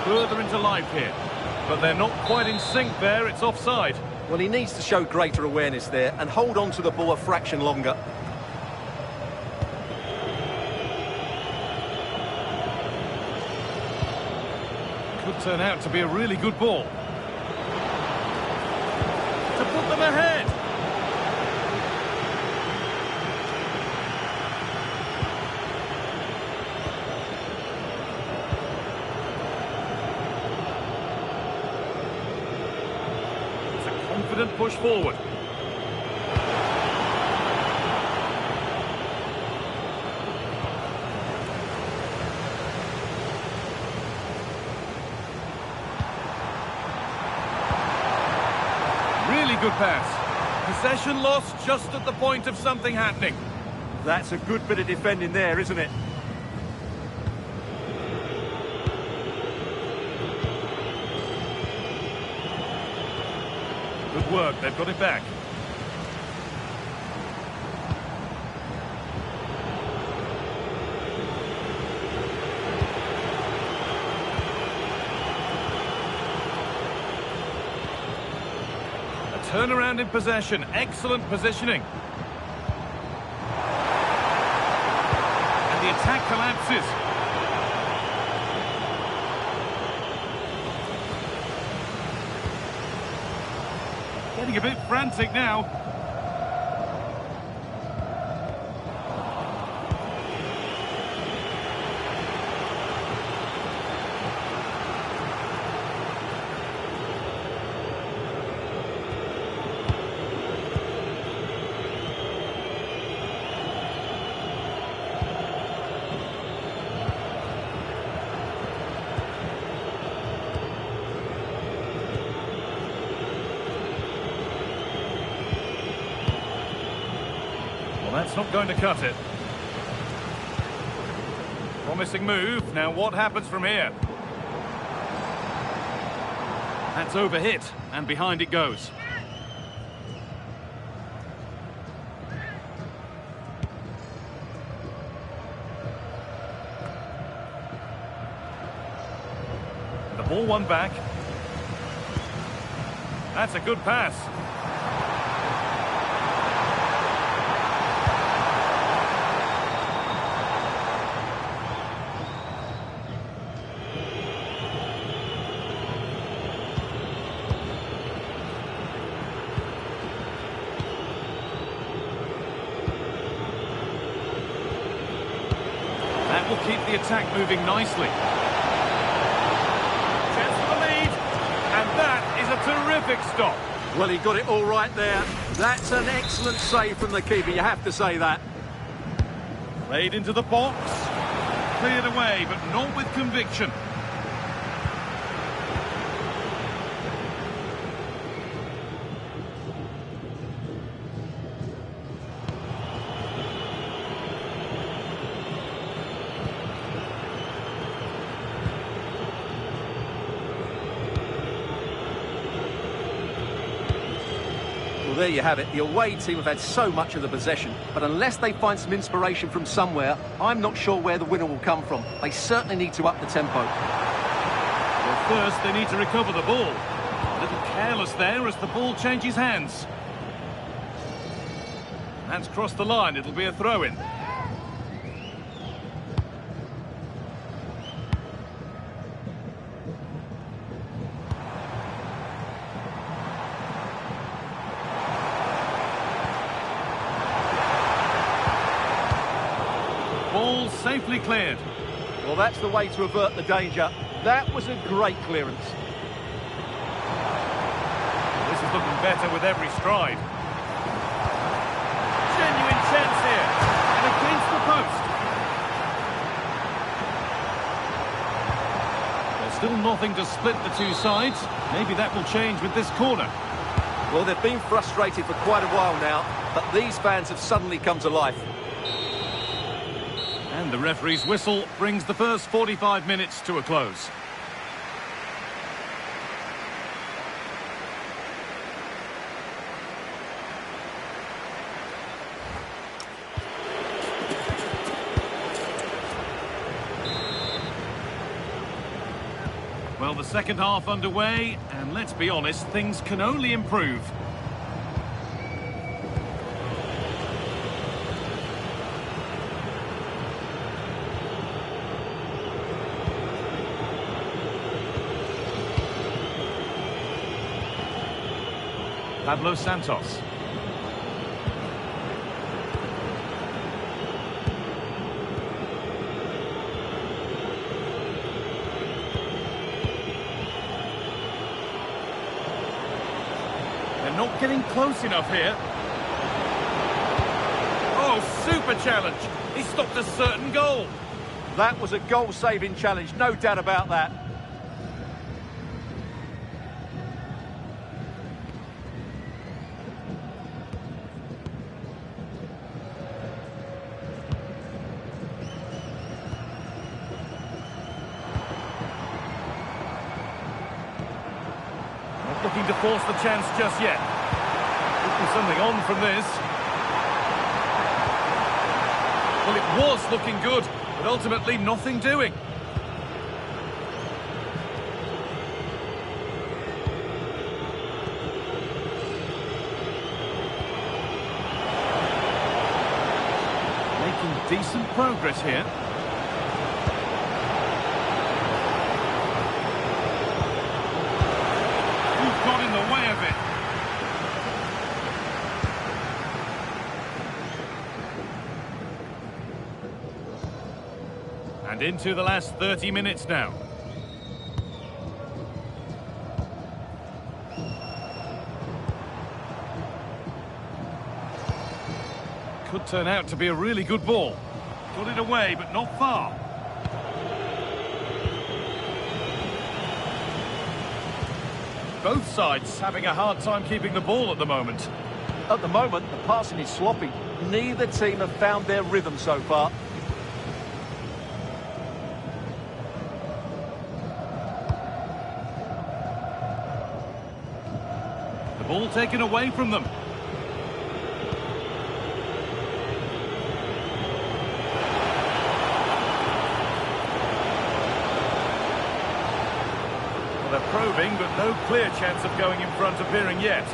further into life here. But they're not quite in sync there, it's offside. Well, he needs to show greater awareness there and hold on to the ball a fraction longer. Could turn out to be a really good ball. To put them ahead. It's a confident push forward. Really good pass. Possession lost just at the point of something happening. That's a good bit of defending there, isn't it? Good work, they've got it back. Turnaround in possession, excellent positioning. And the attack collapses. Getting a bit frantic now. That's not going to cut it. Promising move. Now what happens from here? That's overhit, and behind it goes. The ball won back. That's a good pass. That will keep the attack moving nicely. Chance for the lead, and that is a terrific stop. Well, he got it all right there. That's an excellent save from the keeper, you have to say that. Played into the box, cleared away, but not with conviction. Well, there you have it. The away team have had so much of the possession, but unless they find some inspiration from somewhere, I'm not sure where the winner will come from. They certainly need to up the tempo. Well, first they need to recover the ball. A little careless there as the ball changes hands. That's crossed the line. It'll be a throw-in. Ball safely cleared. Well, that's the way to avert the danger. That was a great clearance. This is looking better with every stride. Genuine chance here. And against the post. There's still nothing to split the two sides. Maybe that will change with this corner. Well, they've been frustrated for quite a while now, but these fans have suddenly come to life. And the referee's whistle brings the first 45 minutes to a close. Well, the second half underway, and let's be honest, things can only improve. Pablo Santos. They're not getting close enough here. Oh, super challenge. He stopped a certain goal. That was a goal-saving challenge, no doubt about that. Not looking to force the chance just yet. Could be something on from this. Well, it was looking good, but ultimately nothing doing. Making decent progress here. Who's got in the way of it? And into the last 30 minutes now. Could turn out to be a really good ball. Got it away, but not far. Both sides having a hard time keeping the ball at the moment. At the moment, the passing is sloppy. Neither team have found their rhythm so far. The ball taken away from them. Well, they're probing, but no clear chance of going in front appearing yet.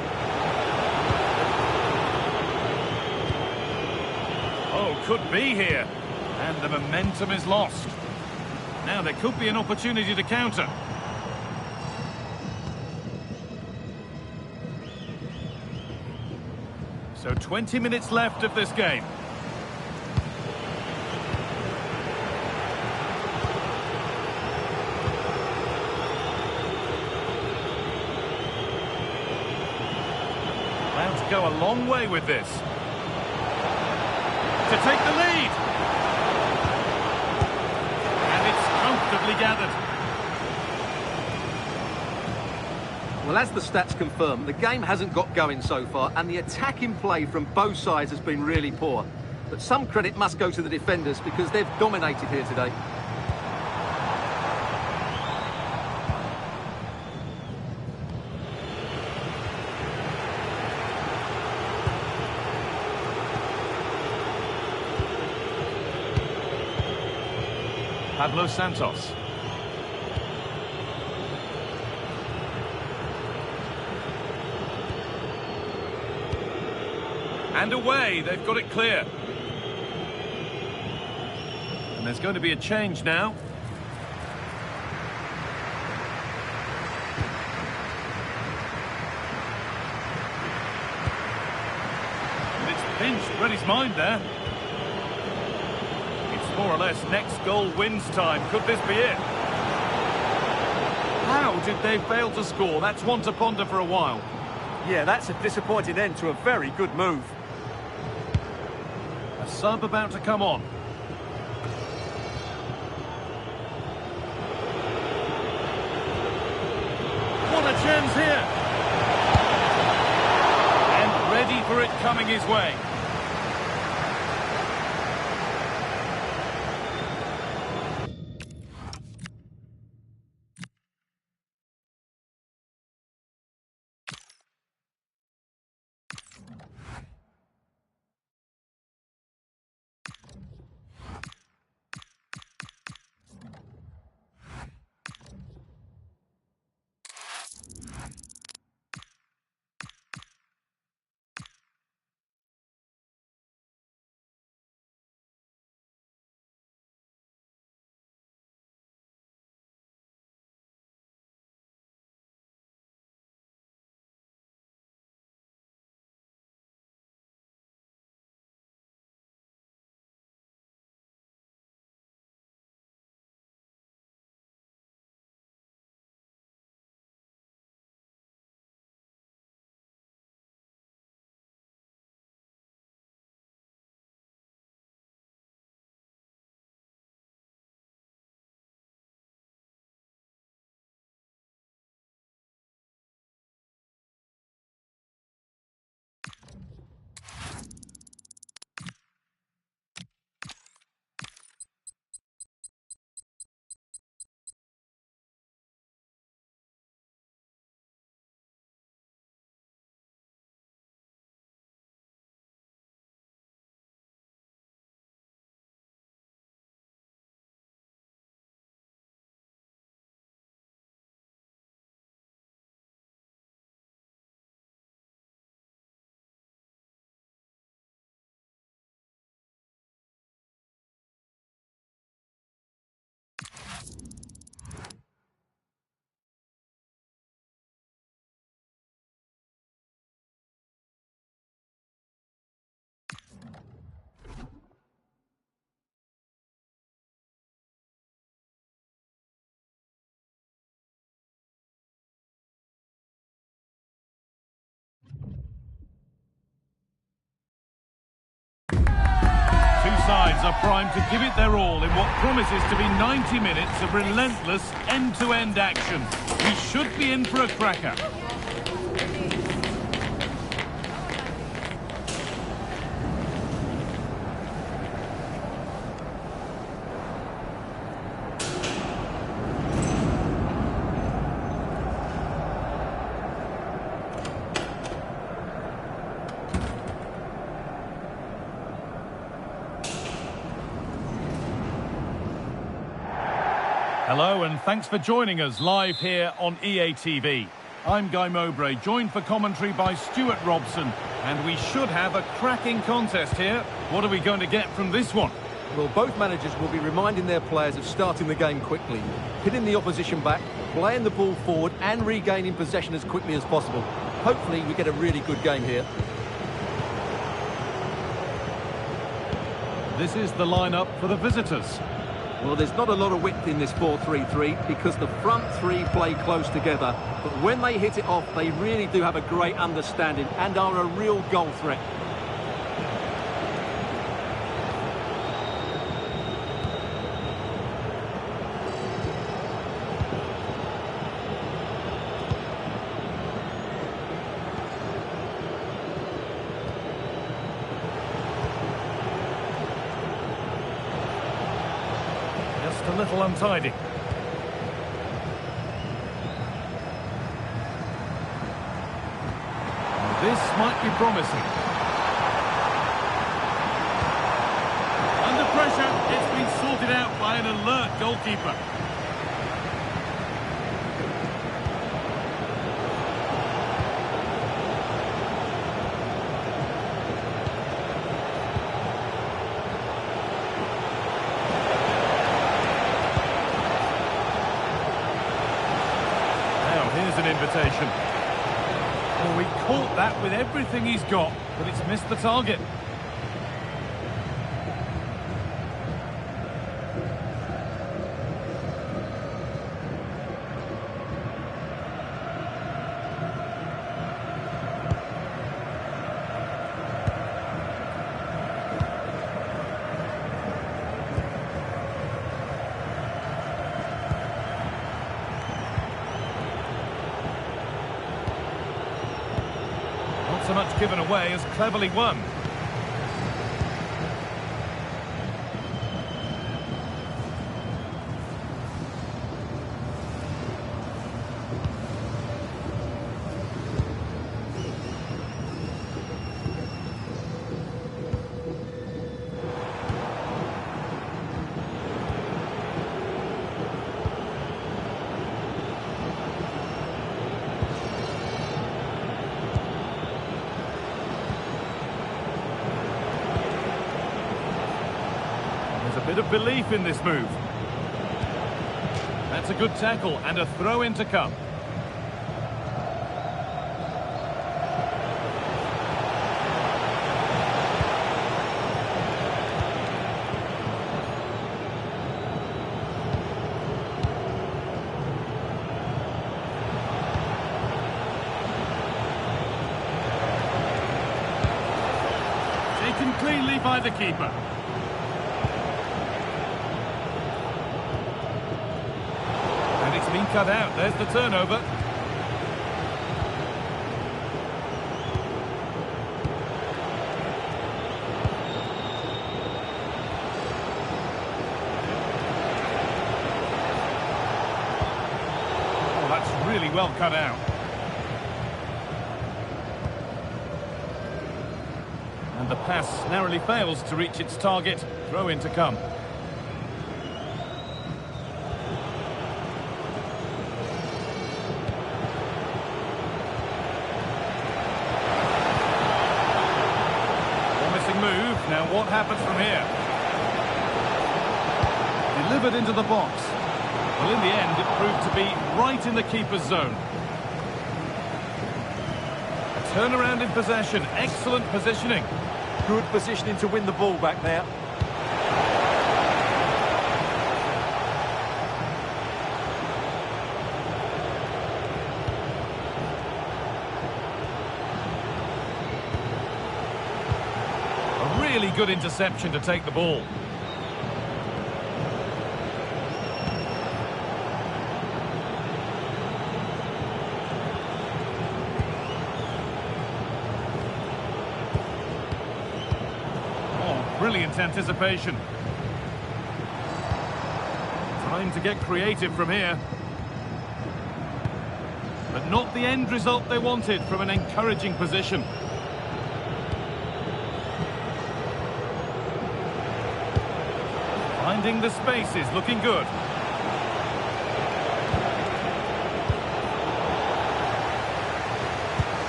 Oh, could be here. And the momentum is lost. Now there could be an opportunity to counter. So 20 minutes left of this game. Bound to go a long way with this. To take the lead. And it's comfortably gathered. Well, as the stats confirm, the game hasn't got going so far, and the attacking play from both sides has been really poor. But some credit must go to the defenders because they've dominated here today. Pablo Santos. And away, they've got it clear. And there's going to be a change now. And it's pinched, read his mind there. It's more or less next goal wins time. Could this be it? How did they fail to score? That's one to ponder for a while. Yeah, that's a disappointing end to a very good move. A sub about to come on. What a chance here! And ready for it coming his way. defenders are primed to give it their all in what promises to be 90 minutes of relentless end-to-end action. We should be in for a cracker. Hello and thanks for joining us live here on EA TV. I'm Guy Mowbray, joined for commentary by Stuart Robson, and we should have a cracking contest here. What are we going to get from this one? Well, both managers will be reminding their players of starting the game quickly, hitting the opposition back, playing the ball forward and regaining possession as quickly as possible. Hopefully we get a really good game here. This is the lineup for the visitors. Well, there's not a lot of width in this 4-3-3 because the front three play close together. But when they hit it off, they really do have a great understanding and are a real goal threat. A little untidy. This might be promising. Under pressure, it's been sorted out by an alert goalkeeper. An invitation. Well, we caught that with everything he's got, but it's missed the target. So much given away as cleverly won. There's a bit of belief in this move. That's a good tackle and a throw-in to come. Taken cleanly by the keeper. And it's been cut out. There's the turnover. Oh, that's really well cut out. And the pass narrowly fails to reach its target. Throw in to come. Promising move. Now what happens from here? Delivered into the box. Well, in the end, it proved to be right in the keeper's zone. A turnaround in possession. Excellent positioning. Good positioning to win the ball back there. A really good interception to take the ball. Brilliant anticipation. Time to get creative from here. But not the end result they wanted from an encouraging position. Finding the spaces, looking good.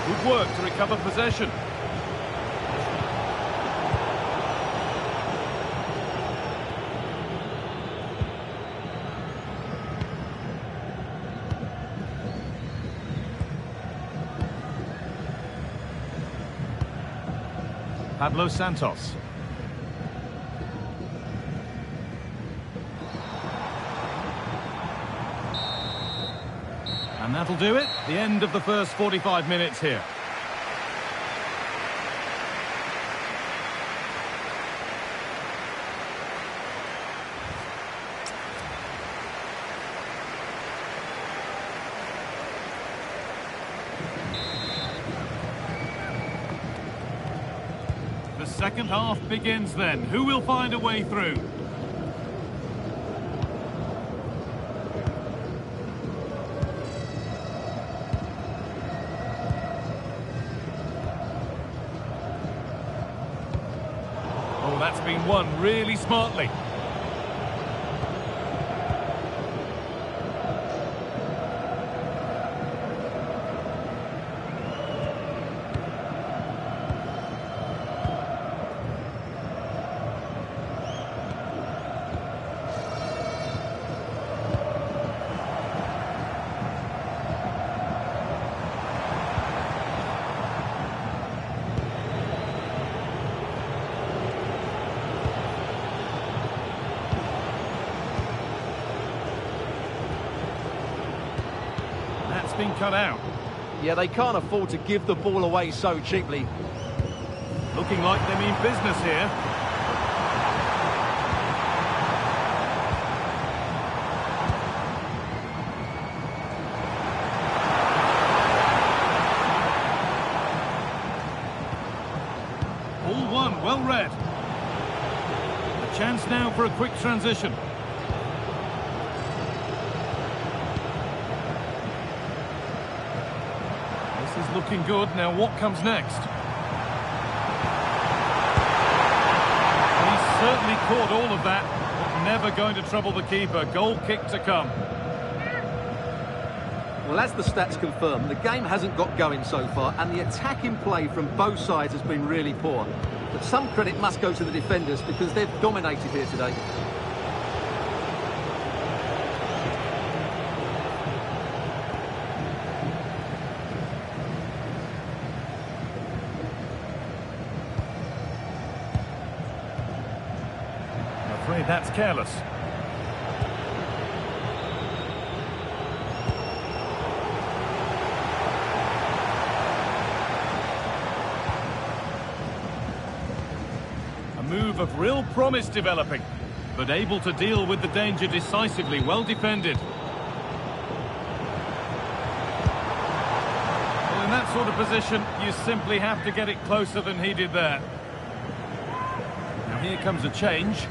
Good work to recover possession. Pablo Santos. And that'll do it. The end of the first 45 minutes here. The second half begins then. Who will find a way through? Oh, that's been won really smartly. That's been cut out. Yeah, they can't afford to give the ball away so cheaply. Looking like they mean business here. All one, well read. A chance now for a quick transition. This is looking good. Now what comes next? He's certainly caught all of that, but never going to trouble the keeper. Goal kick to come. Well, as the stats confirm, the game hasn't got going so far, and the attacking play from both sides has been really poor. But some credit must go to the defenders because they've dominated here today. I'm afraid that's careless. Move of real promise developing, but able to deal with the danger decisively. Well defended. Well, in that sort of position, you simply have to get it closer than he did there. Now here comes a change.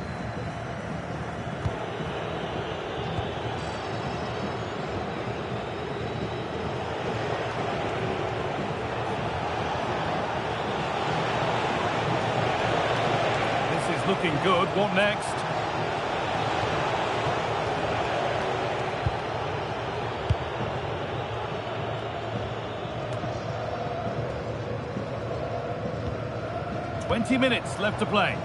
Looking good. What next? "20 minutes left to play."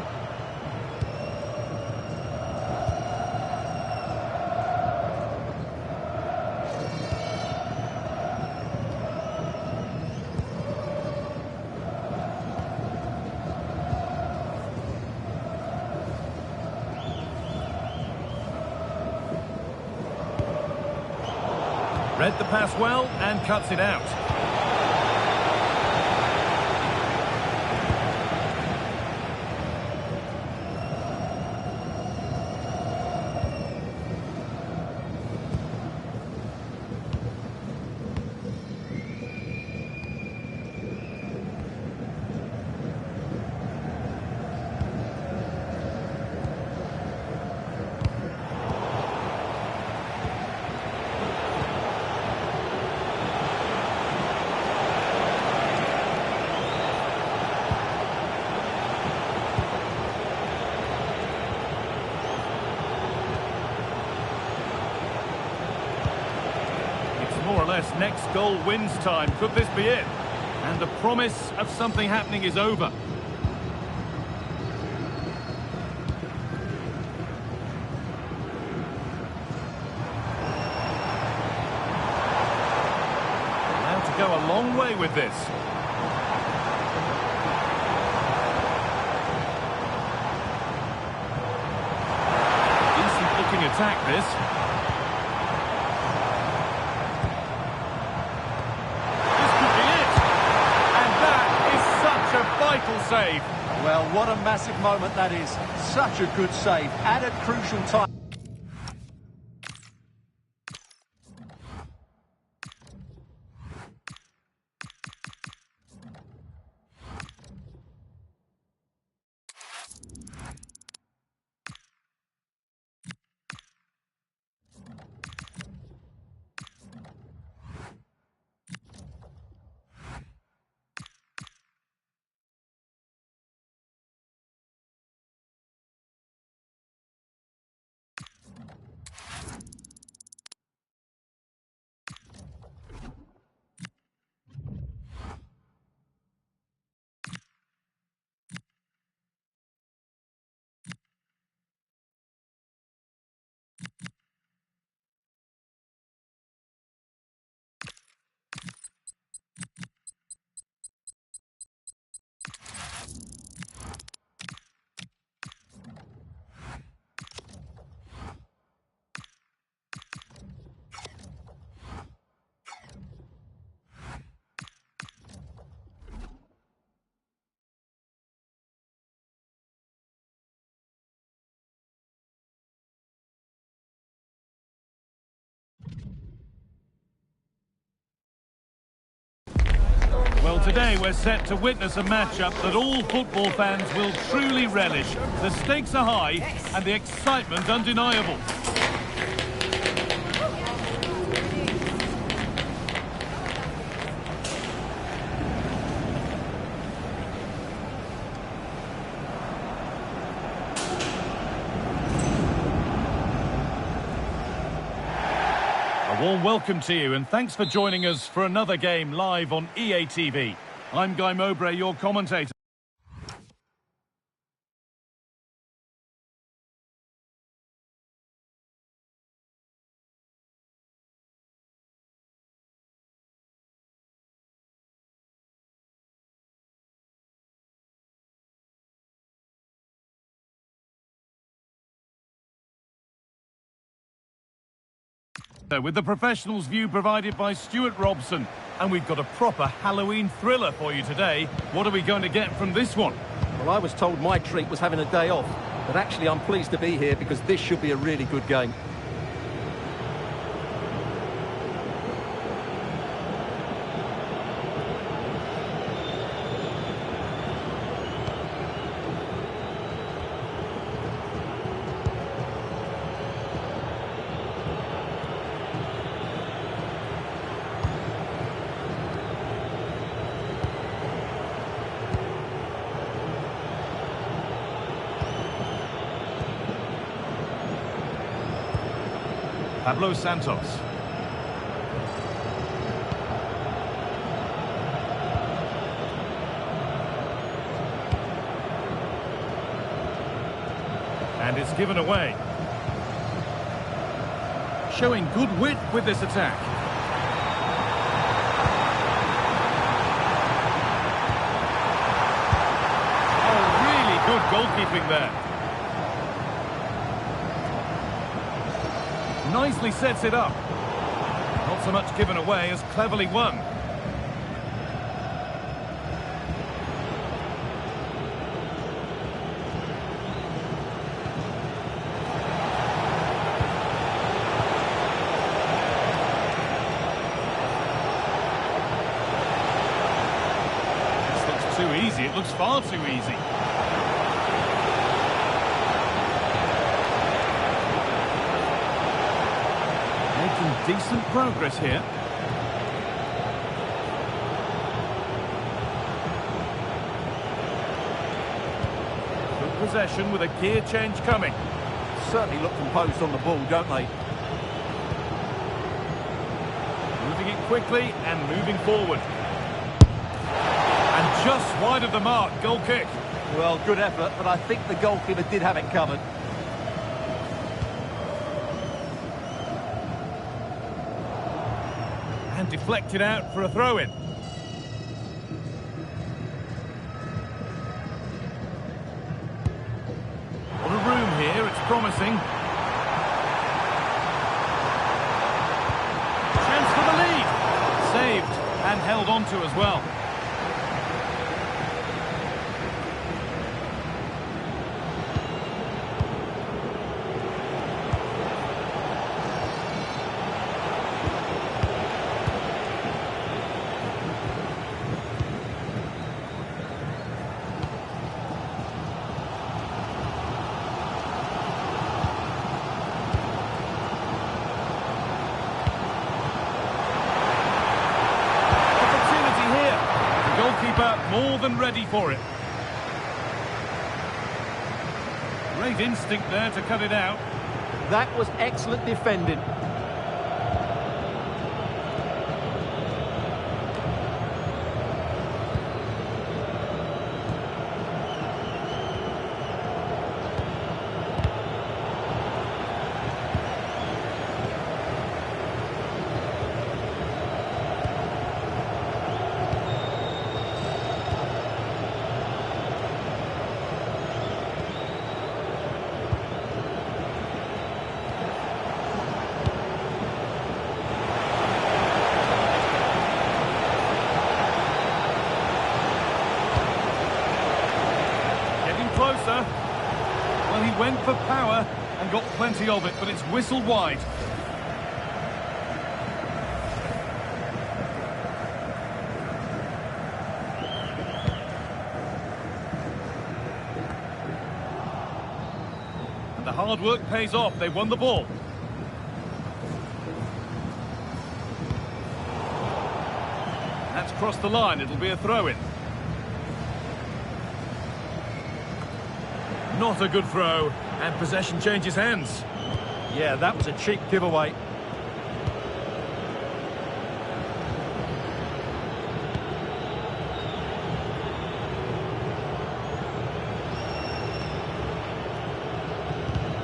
Read the pass well and cuts it out. Nonetheless, next goal wins time. Could this be it? And the promise of something happening is over. Now to go a long way with this. Decent looking attack, this. Vital save. Well, what a massive moment that is. Such a good save at a crucial time. Well, today we're set to witness a matchup that all football fans will truly relish. The stakes are high and the excitement undeniable. A warm welcome to you, and thanks for joining us for another game live on EA TV. I'm Guy Mowbray, your commentator. With the professionals' view provided by Stuart Robson. And we've got a proper Halloween thriller for you today. What are we going to get from this one? Well, I was told my treat was having a day off, but actually I'm pleased to be here because this should be a really good game. Pablo Santos. And it's given away. Showing good width with this attack. Oh, really good goalkeeping there. Nicely sets it up. Not so much given away as cleverly won. This looks too easy. It looks far too easy. Decent progress here. Good possession with a gear change coming. Certainly look composed on the ball, don't they? Moving it quickly and moving forward. And just wide of the mark, goal kick. Well, good effort, but I think the goalkeeper did have it covered. And deflected out for a throw-in. What a room here, it's promising. Chance for the lead. Saved and held on to as well. More than ready for it. Great instinct there to cut it out. That was excellent defending. Closer. Well, he went for power and got plenty of it, but it's whistled wide. And the hard work pays off. They won the ball. That's crossed the line. It'll be a throw-in. Not a good throw, and possession changes hands. Yeah, that was a cheap giveaway.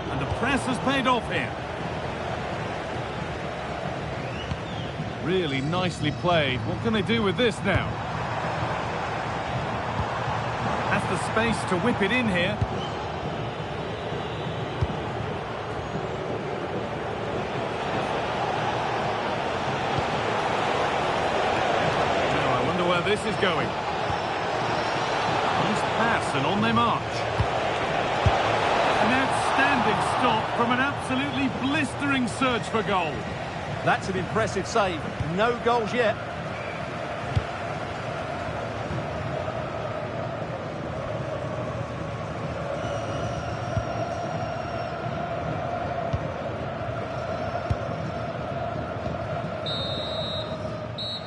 And the press has paid off here. Really nicely played. What can they do with this now? Has the space to whip it in here. This is going. Nice pass and on they march. An outstanding stop from an absolutely blistering search for goal. That's an impressive save. No goals yet.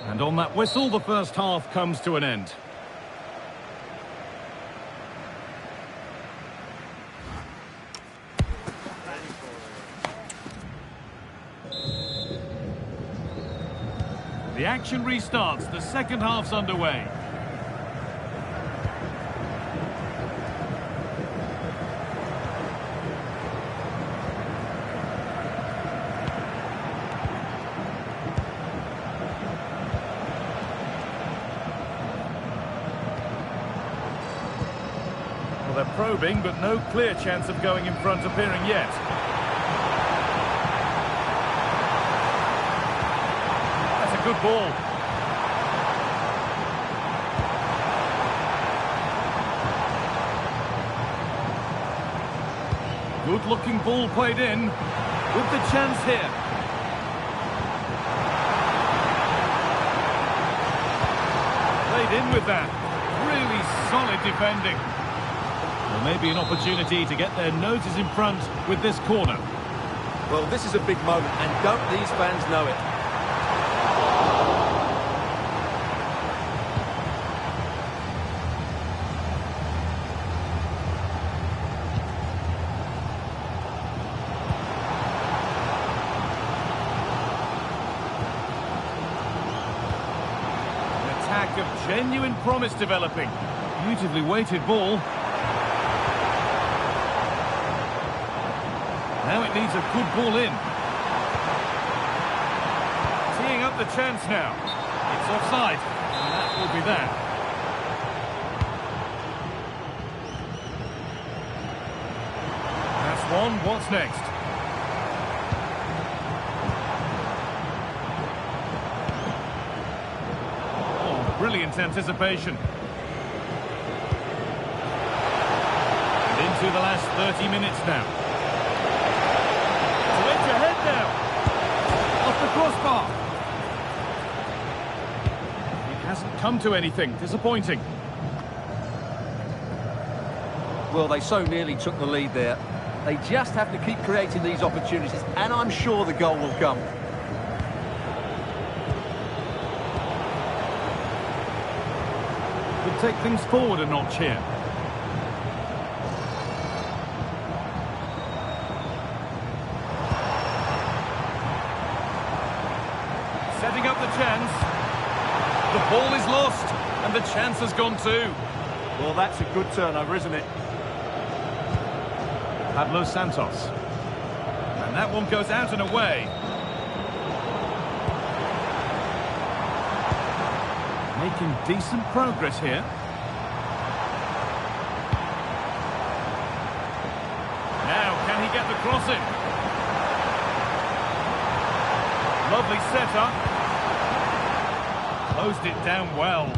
And on that whistle, the first half comes to an end. The action restarts. The second half's underway. They're probing, but no clear chance of going in front appearing yet. That's a good ball. Good-looking ball played in, with the chance here. Played in with that. Really solid defending. Well, maybe an opportunity to get their noses in front with this corner. Well, this is a big moment, and don't these fans know it? Genuine promise developing. Beautifully weighted ball. Now it needs a good ball in. Teeing up the chance now. It's offside. And that will be that. That's one. What's next? Oh, brilliant anticipation. And into the last 30 minutes now. To edge ahead now. Off the crossbar. It hasn't come to anything. Disappointing. Well, they so nearly took the lead there. They just have to keep creating these opportunities, and I'm sure the goal will come. Could take things forward a notch here. Setting up the chance. The ball is lost, and the chance has gone too. Well, that's a good turnover, isn't it? Pablo Santos. And that one goes out and away. Making decent progress here. Now, can he get the cross in? Lovely setup. Closed it down well.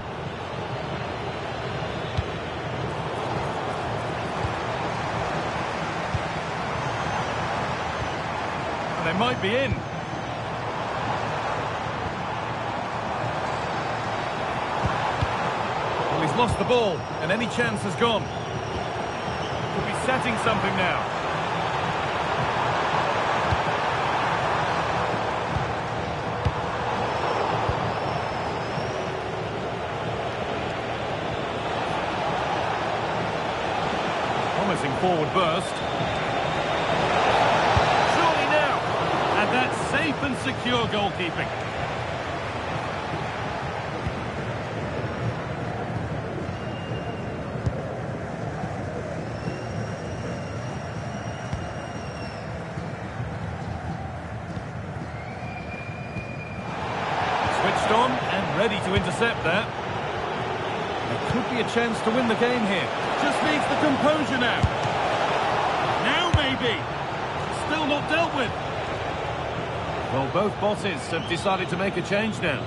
They might be in. Well, he's lost the ball, and any chance has gone. Could be setting something now. Promising forward burst. Safe and secure goalkeeping. Switched on and ready to intercept that. There could be a chance to win the game here. Just needs the composure now. Now maybe. Still not dealt with. Well, both bosses have decided to make a change now.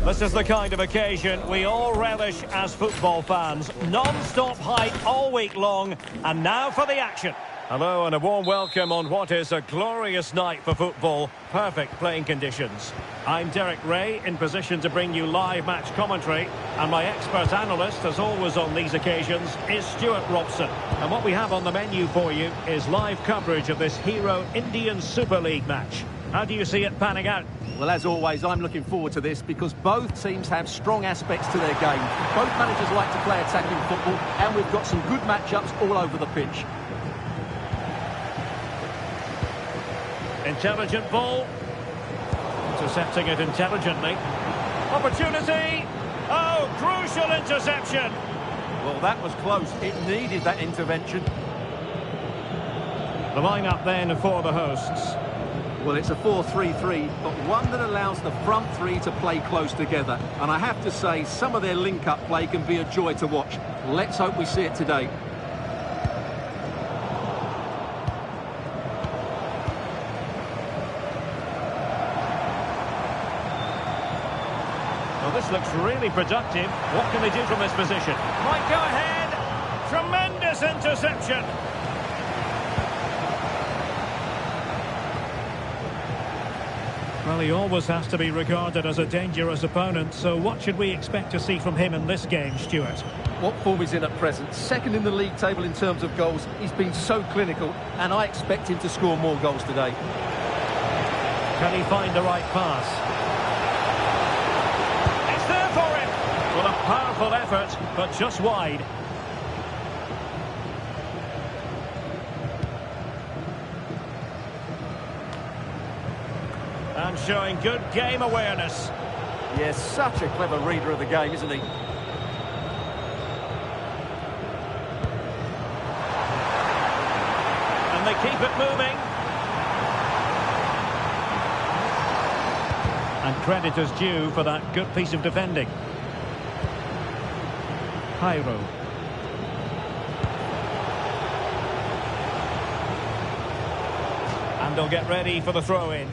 This is the kind of occasion we all relish as football fans. Non-stop hype all week long, and now for the action. Hello and a warm welcome on what is a glorious night for football. Perfect playing conditions. I'm Derek Ray, in position to bring you live match commentary, and my expert analyst, as always on these occasions, is Stuart Robson. And what we have on the menu for you is live coverage of this Hero Indian Super League match. How do you see it panning out? Well, as always, I'm looking forward to this because both teams have strong aspects to their game. Both managers like to play attacking football, and we've got some good matchups all over the pitch. Intelligent ball. Intercepting it intelligently. Opportunity! Oh, crucial interception! Well, that was close. It needed that intervention. The line-up then for the hosts. Well, it's a 4-3-3, but one that allows the front three to play close together. And I have to say, some of their link-up play can be a joy to watch. Let's hope we see it today. Well, this looks really productive. What can they do from this position? Might go ahead. Tremendous interception. Well, he always has to be regarded as a dangerous opponent, so what should we expect to see from him in this game, Stuart? What form he's in at present? Second in the league table in terms of goals. He's been so clinical, and I expect him to score more goals today. Can he find the right pass? It's there for him! Well, a powerful effort, but just wide. And showing good game awareness. Yes, such a clever reader of the game, isn't he? And they keep it moving. And credit is due for that good piece of defending. Cairo. And they'll get ready for the throw-in.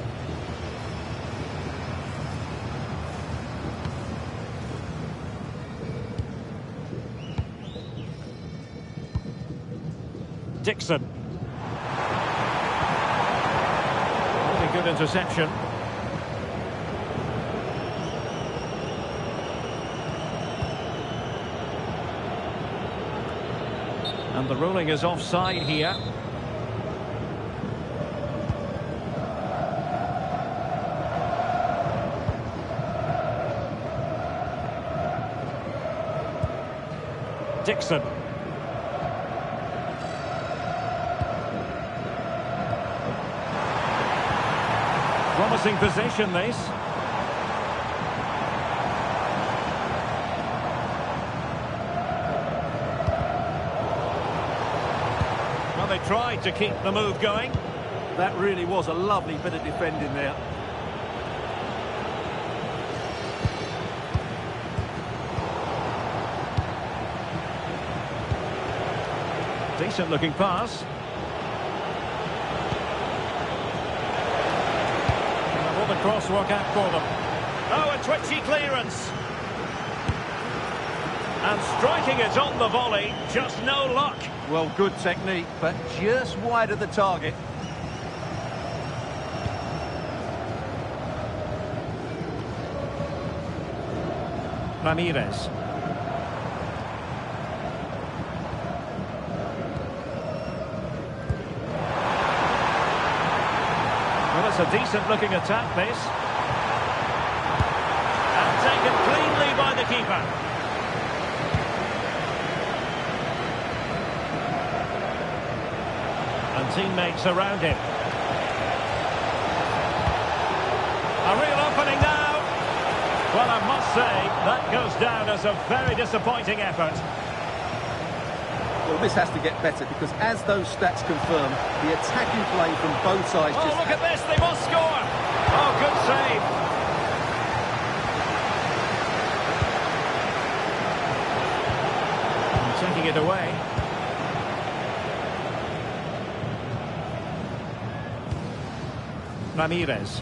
Dixon. Really good interception. And the ruling is offside here. Dixon. Promising position, this. Well, they tried to keep the move going. That really was a lovely bit of defending there. Decent looking pass. The cross work out for them. Oh, a twitchy clearance. And striking it on the volley, just no luck. Well, good technique, but just wide of the target. Ramirez. Well, it's a decent-looking attack, this. And taken cleanly by the keeper. And teammates around him. A real opening now. Well, I must say, that goes down as a very disappointing effort. Well, this has to get better because as those stats confirm, the attacking play from both sides Oh, just... look at this, they must score! Oh, good save. And taking it away. Ramirez.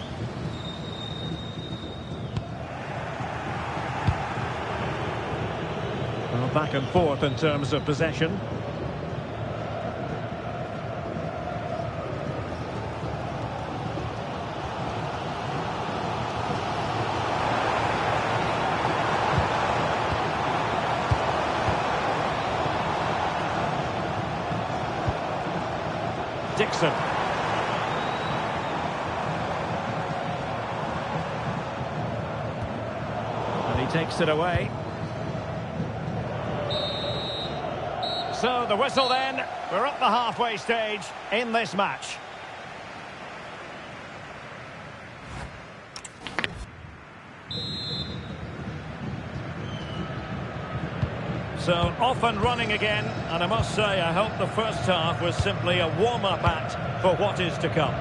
Well, back and forth in terms of possession. Dixon. And he takes it away. So the whistle then. We're at the halfway stage in this match. So off and running again, and I must say I hope the first half was simply a warm-up act for what is to come.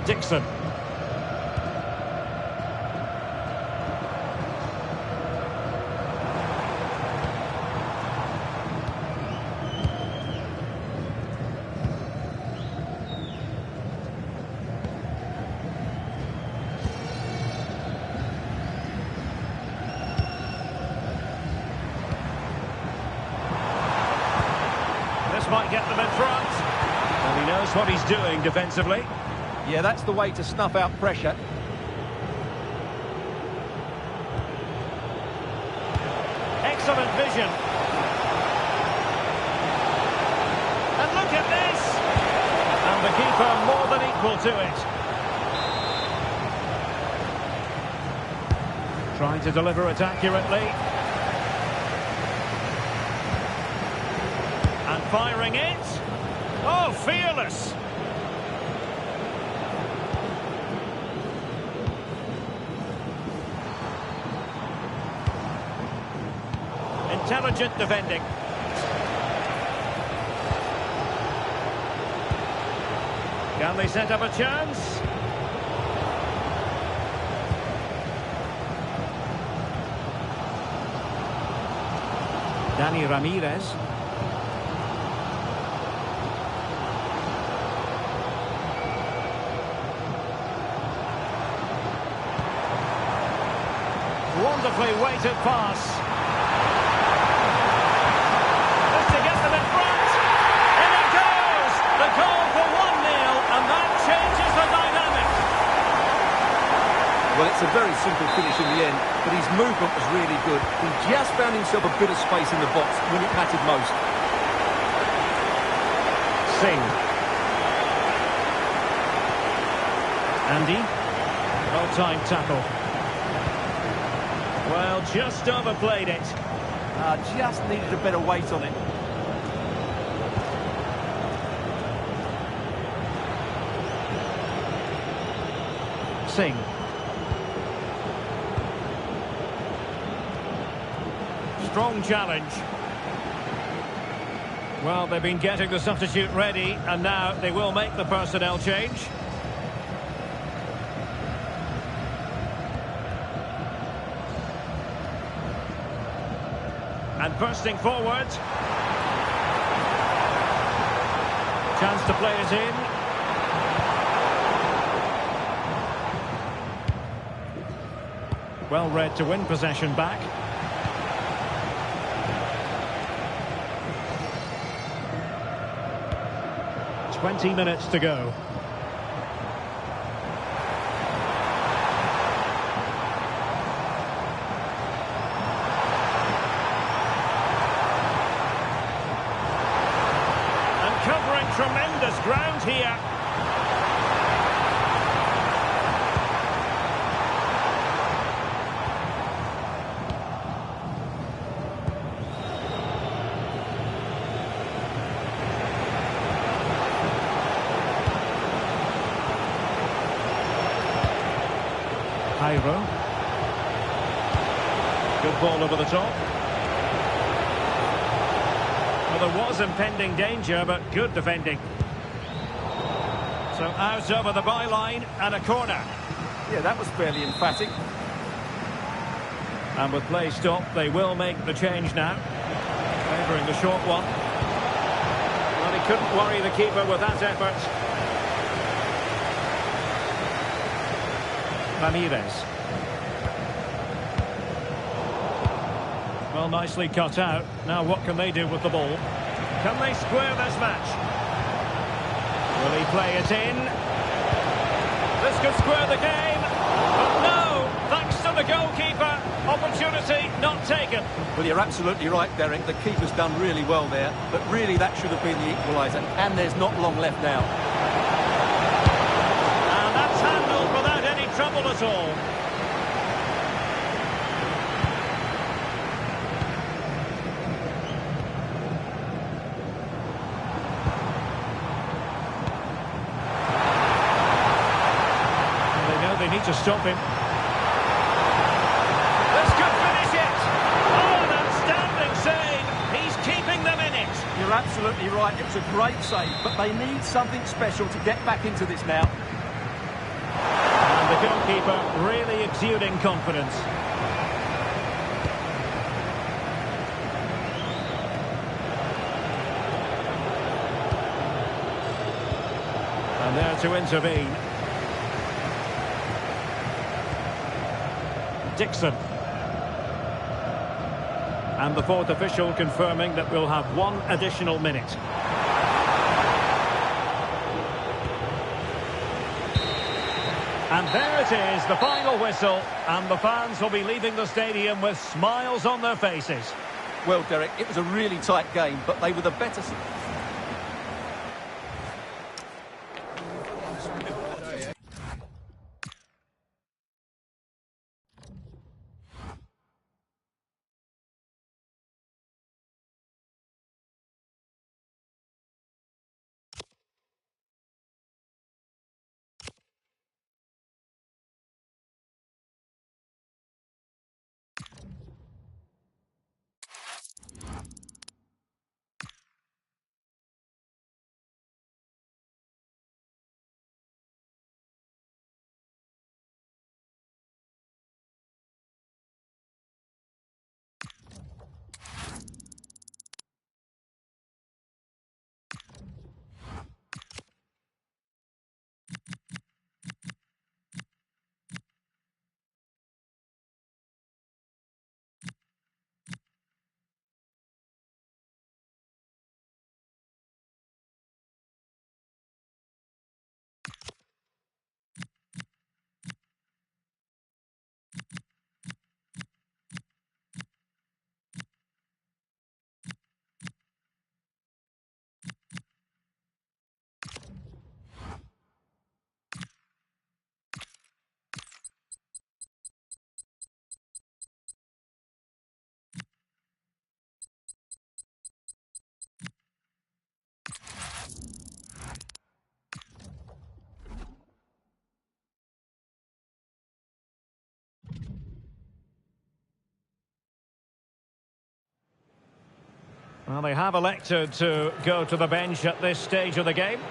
Dixon. Might get them in front. And he knows what he's doing defensively. Yeah, that's the way to snuff out pressure. Excellent vision. And look at this! And the keeper more than equal to it. Trying to deliver it accurately. And firing it. Oh, fearless. Intelligent defending. Can they set up a chance? Dani Ramirez. Wonderfully weighted pass. Just to get them in front. In it goes! The goal for 1-0, and that changes the dynamic. Well, it's a very simple finish in the end, but his movement was really good. He just found himself a bit of space in the box when it mattered most. Singh. Andy. Well-timed tackle. Well, just overplayed it. Just needed a better weight on it. Singh. Strong challenge. Well, they've been getting the substitute ready, and now they will make the personnel change. And bursting forward. Chance to play it in. Well read to win possession back. "20 minutes to go. Covering tremendous ground here. Cairo. Good ball over the top. Well, there was impending danger, but good defending. So out over the byline and a corner. Yeah, that was fairly emphatic. And with play stopped, they will make the change now. Favouring the short one. Well, he couldn't worry the keeper with that effort. Ramirez. Well, nicely cut out. Now what can they do with the ball? Can they square this match? Will he play it in? This could square the game. But no, thanks to the goalkeeper. Opportunity not taken. Well, you're absolutely right, Derek. The keeper's done really well there. But really, that should have been the equaliser. And there's not long left now. And that's handled without any trouble at all. They know they need to stop him. absolutely right. It was a great save, but they need something special to get back into this now. And the goalkeeper really exuding confidence. And there to intervene. Dixon. And the fourth official confirming that we'll have one additional minute. And there it is, the final whistle. And the fans will be leaving the stadium with smiles on their faces. Well, Derek, it was a really tight game, but they were the better... Well, they have elected to go to the bench at this stage of the game.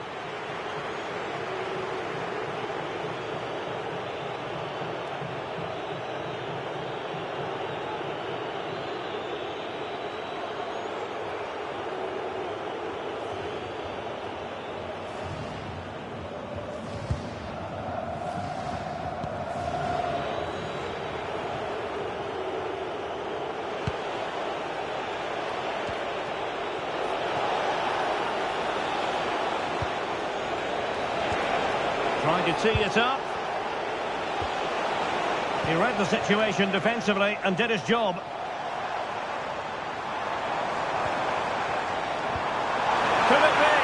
Trying to tee it up. He read the situation defensively and did his job. Could it be?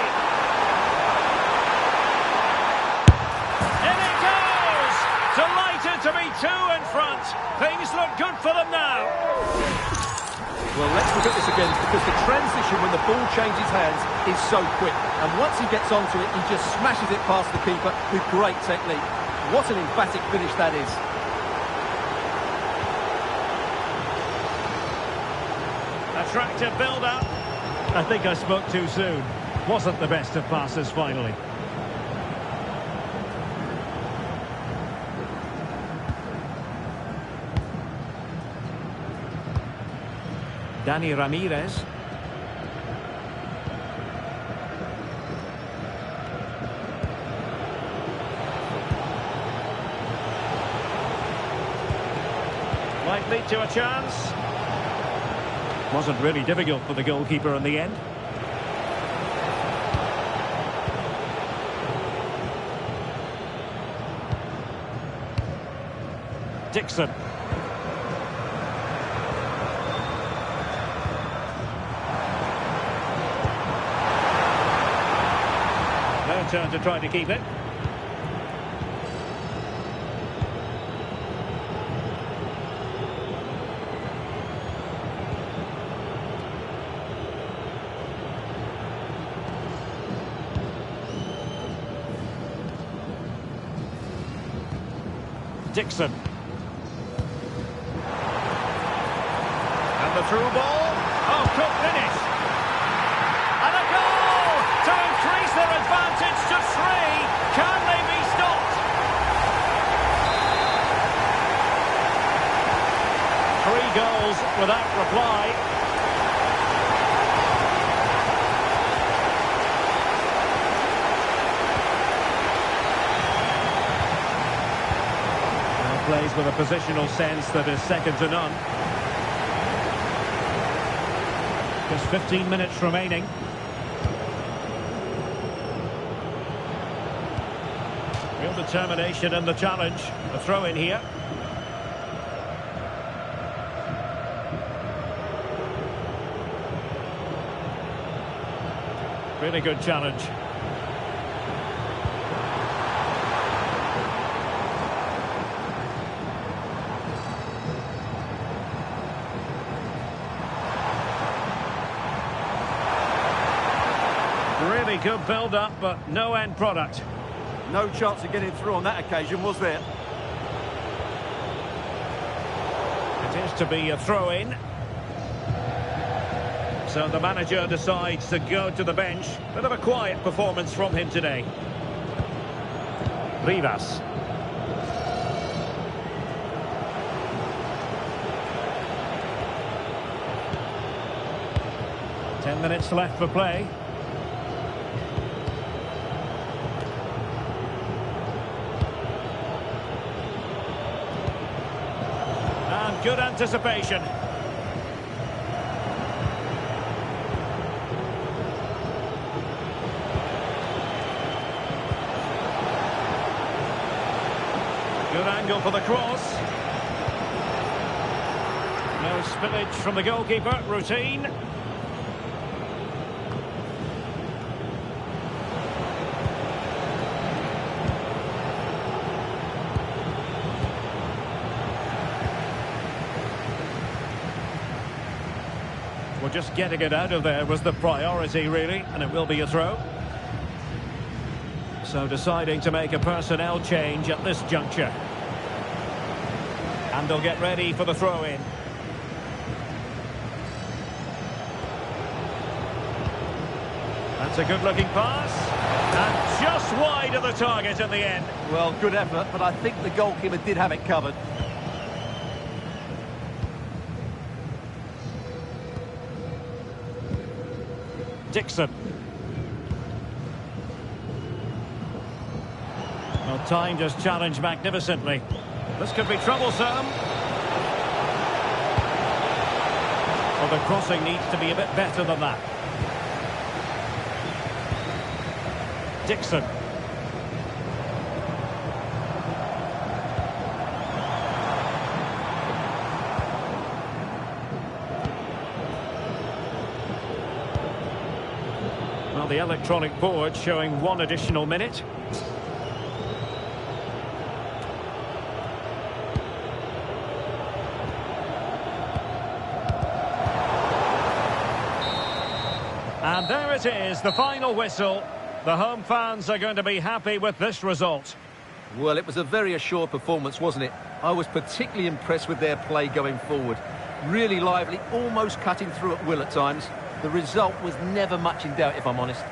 In it goes! Delighted to be two in front. Things look good for them now. Well, let's look at this again, because the transition when the ball changes hands is so quick. And once he gets onto it, he just smashes it past the keeper with great technique. What an emphatic finish that is. Attractive build-up. I think I spoke too soon. Wasn't the best of passes finally. Dani Ramirez. Might lead to a chance. Wasn't really difficult for the goalkeeper in the end. Dixon. No turn to try to keep it. Dixon. And the through ball. Oh, quick finish. And a without reply. Now plays with a positional sense that is second to none. Just 15 minutes remaining. Real determination in the challenge. A throw in here. Really good challenge. Really good build-up, but no end product. No chance of getting through on that occasion, was there? It is to be a throw-in. So the manager decides to go to the bench. Bit of a quiet performance from him today. Rivas. Ten minutes left for play. And good anticipation. Good angle for the cross. No spillage from the goalkeeper. Routine. Well, just getting it out of there was the priority, really, and it will be a throw. So deciding to make a personnel change at this juncture. And they'll get ready for the throw-in. That's a good-looking pass. And just wide of the target in the end. Well, good effort, but I think the goalkeeper did have it covered. Dixon. Well, timed his challenge magnificently. This could be troublesome. Well, the crossing needs to be a bit better than that. Dixon. Well, the electronic board showing 1 additional minute. And there it is, the final whistle. The home fans are going to be happy with this result. Well, it was a very assured performance, wasn't it? I was particularly impressed with their play going forward. Really lively, almost cutting through at will at times. The result was never much in doubt, if I'm honest.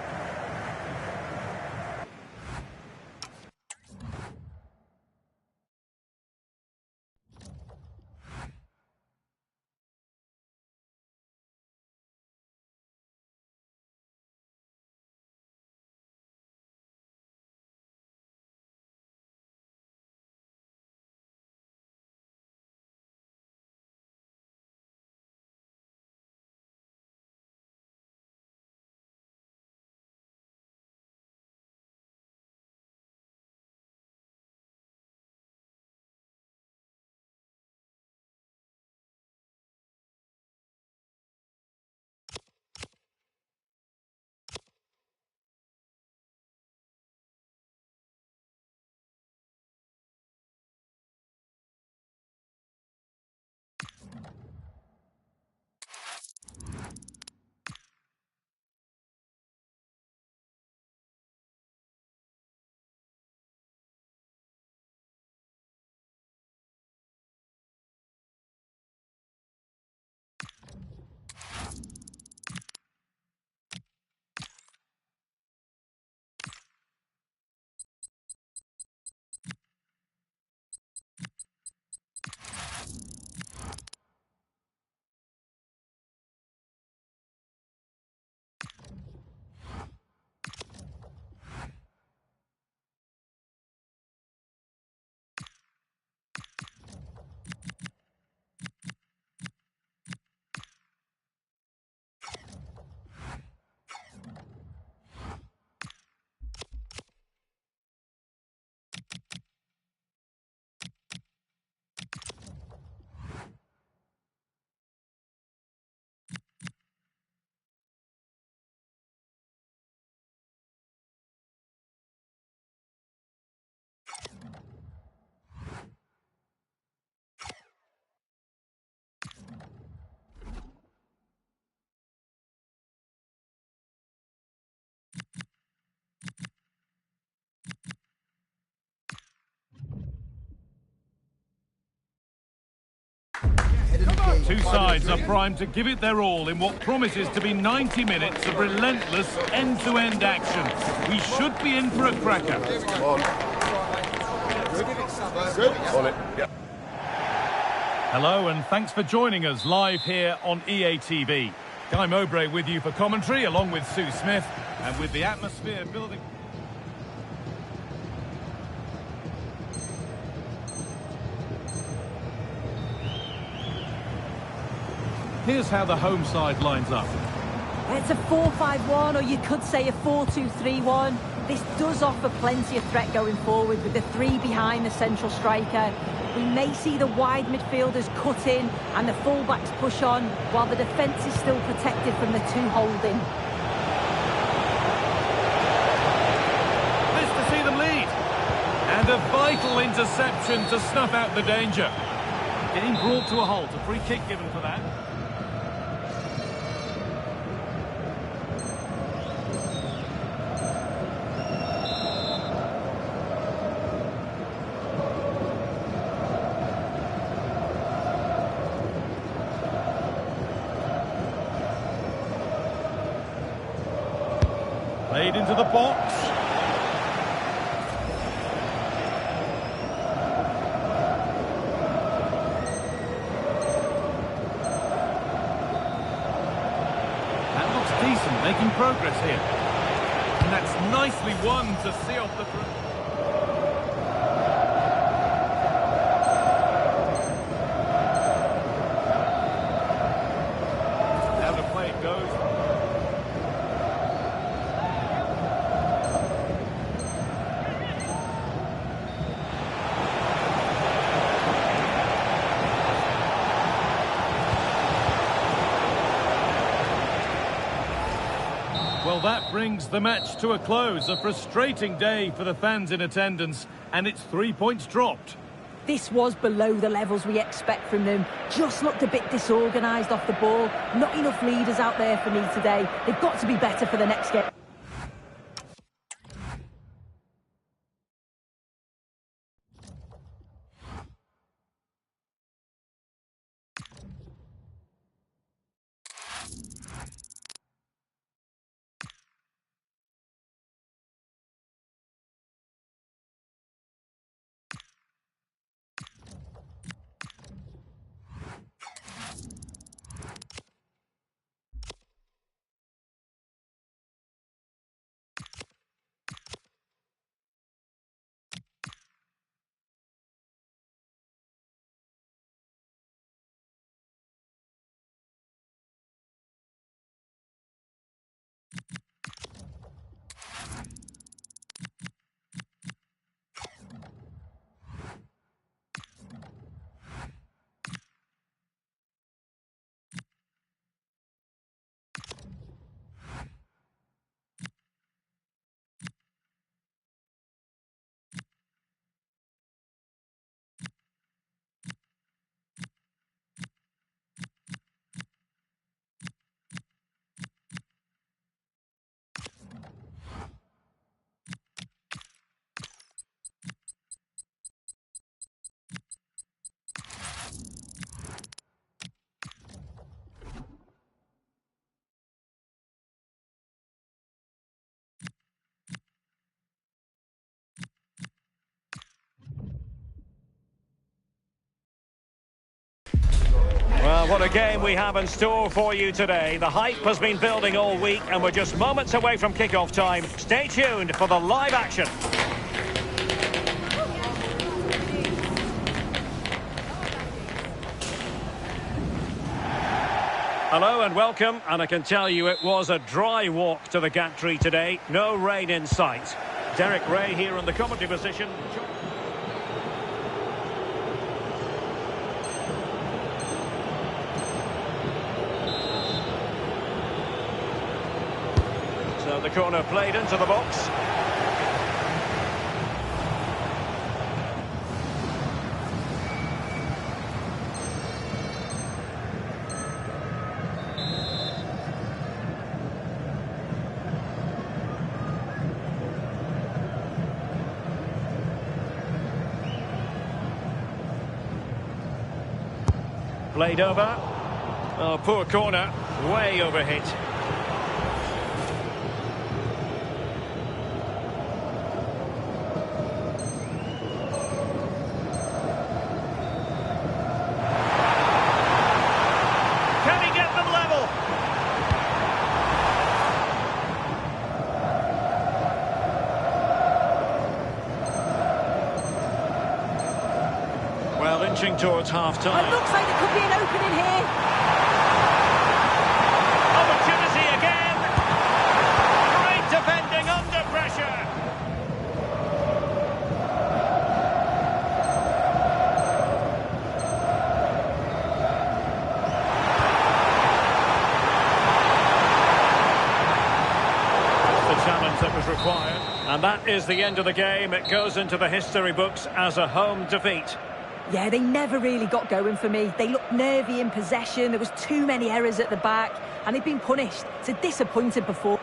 Two sides are primed to give it their all in what promises to be 90 minutes of relentless end-to-end action. We should be in for a cracker. Hello and thanks for joining us live here on EA TV. Guy Mowbray with you for commentary along with Sue Smith, and with the atmosphere building... Here's how the home side lines up. It's a 4-5-1, or you could say a 4-2-3-1. This does offer plenty of threat going forward with the three behind the central striker. We may see the wide midfielders cut in and the fullbacks push on, while the defence is still protected from the two holding. This to see them lead. And a vital interception to snuff out the danger. Getting brought to a halt, a free kick given for that. Played into the box. That looks decent, making progress here. And that's nicely won to see off the front. Now the play it goes. Well, that brings the match to a close. A frustrating day for the fans in attendance, and it's 3 points dropped. This was below the levels we expect from them. Just looked a bit disorganised off the ball. Not enough leaders out there for me today. They've got to be better for the next game. Well, what a game we have in store for you today. The hype has been building all week, and we're just moments away from kick-off time. Stay tuned for the live action. Hello and welcome, and I can tell you it was a dry walk to the gantry today. No rain in sight. Derek Ray here in the commentary position. So the corner played into the box. Played over. Oh, poor corner. Way overhit. Can he get them level? Well, inching towards half-time. It looks like there could be an opening here. Opportunity again. Great defending under pressure. That's the challenge that was required. And that is the end of the game. It goes into the history books as a home defeat. Yeah, they never really got going for me. They looked nervy in possession. There was too many errors at the back, and they've been punished. It's a disappointing performance.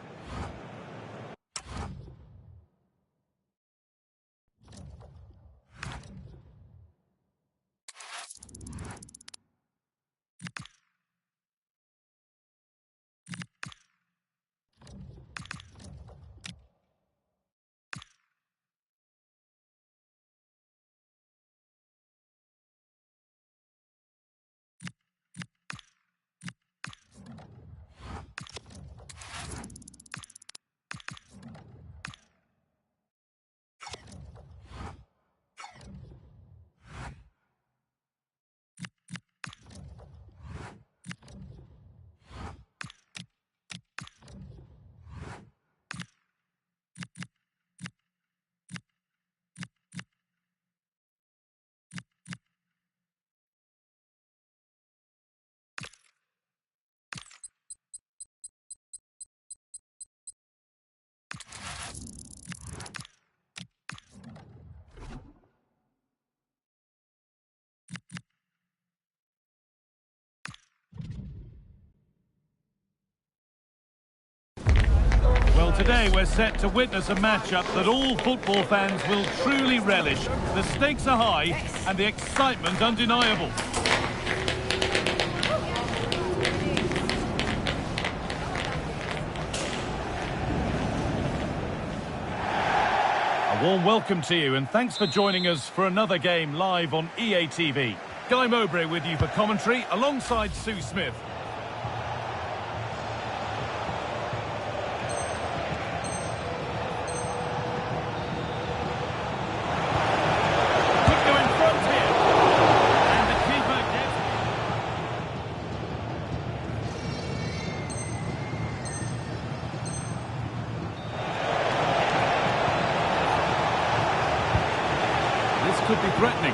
Well, today we're set to witness a matchup that all football fans will truly relish. The stakes are high and the excitement undeniable. A warm welcome to you and thanks for joining us for another game live on EA TV. Guy Mowbray with you for commentary alongside Sue Smith. Could be threatening.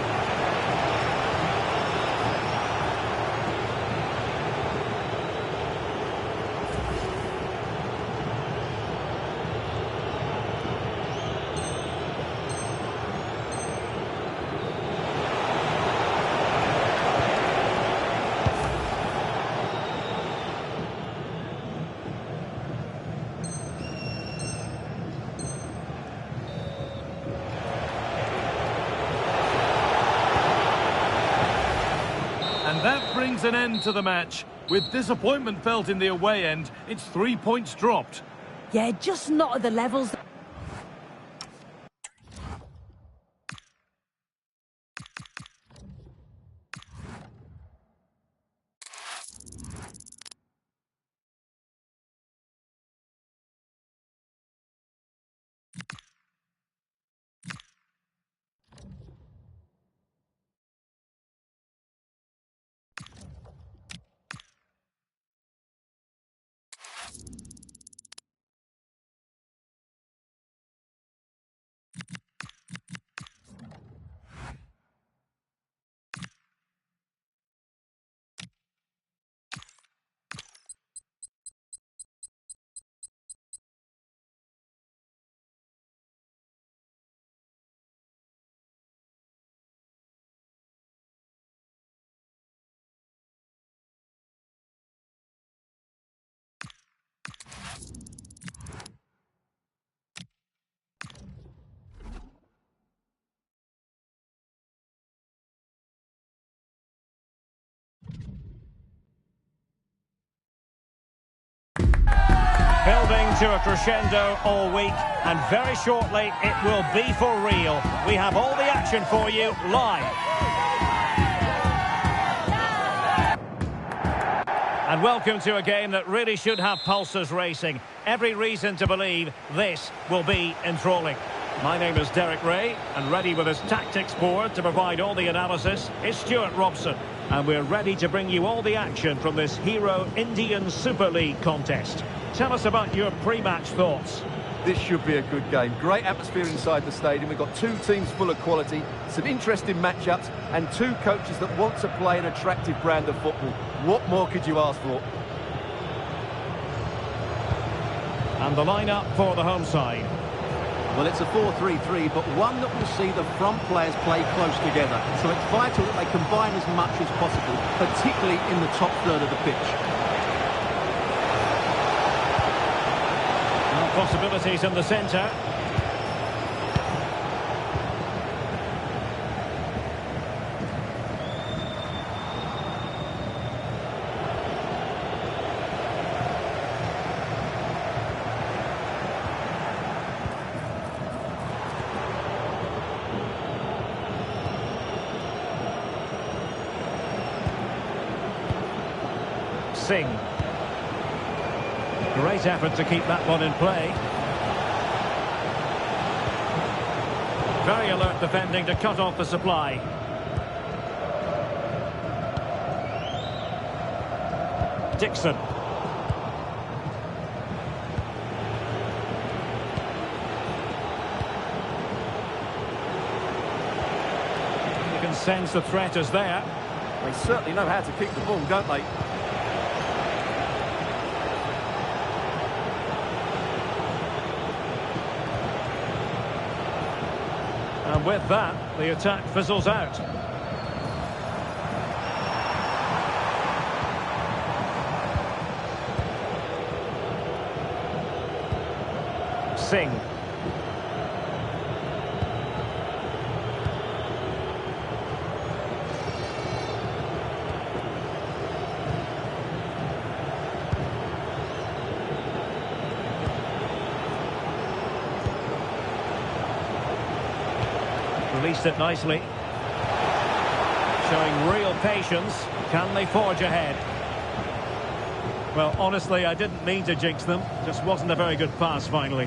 And that brings an end to the match. With disappointment felt in the away end, it's 3 points dropped. Yeah, just not at the levels. Building to a crescendo all week, and very shortly it will be for real. We have all the action for you live. And welcome to a game that really should have pulses racing. Every reason to believe this will be enthralling. My name is Derek Ray, and ready with his tactics board to provide all the analysis is Stuart Robson. And we're ready to bring you all the action from this Hero Indian Super League contest. Tell us about your pre-match thoughts. This should be a good game. Great atmosphere inside the stadium. We've got two teams full of quality, some interesting matchups, and two coaches that want to play an attractive brand of football. What more could you ask for? And the lineup for the home side. Well, it's a 4-3-3, but one that will see the front players play close together. So it's vital that they combine as much as possible, particularly in the top third of the pitch. Possibilities in the centre. Singh. Great effort to keep that one in play. Very alert defending to cut off the supply. Dixon. You can sense the threat is there. They certainly know how to kick the ball, don't they? And with that, the attack fizzles out. Singh. Released it nicely. Showing real patience. Can they forge ahead? Well, honestly, I didn't mean to jinx them. Just wasn't a very good pass, finally.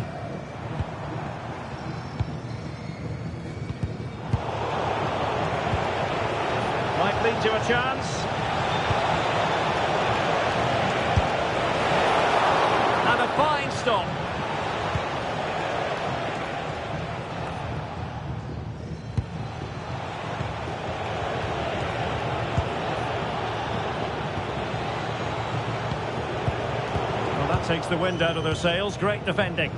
Might lead to a chance. And a fine stop. Takes the wind out of their sails. Great defending.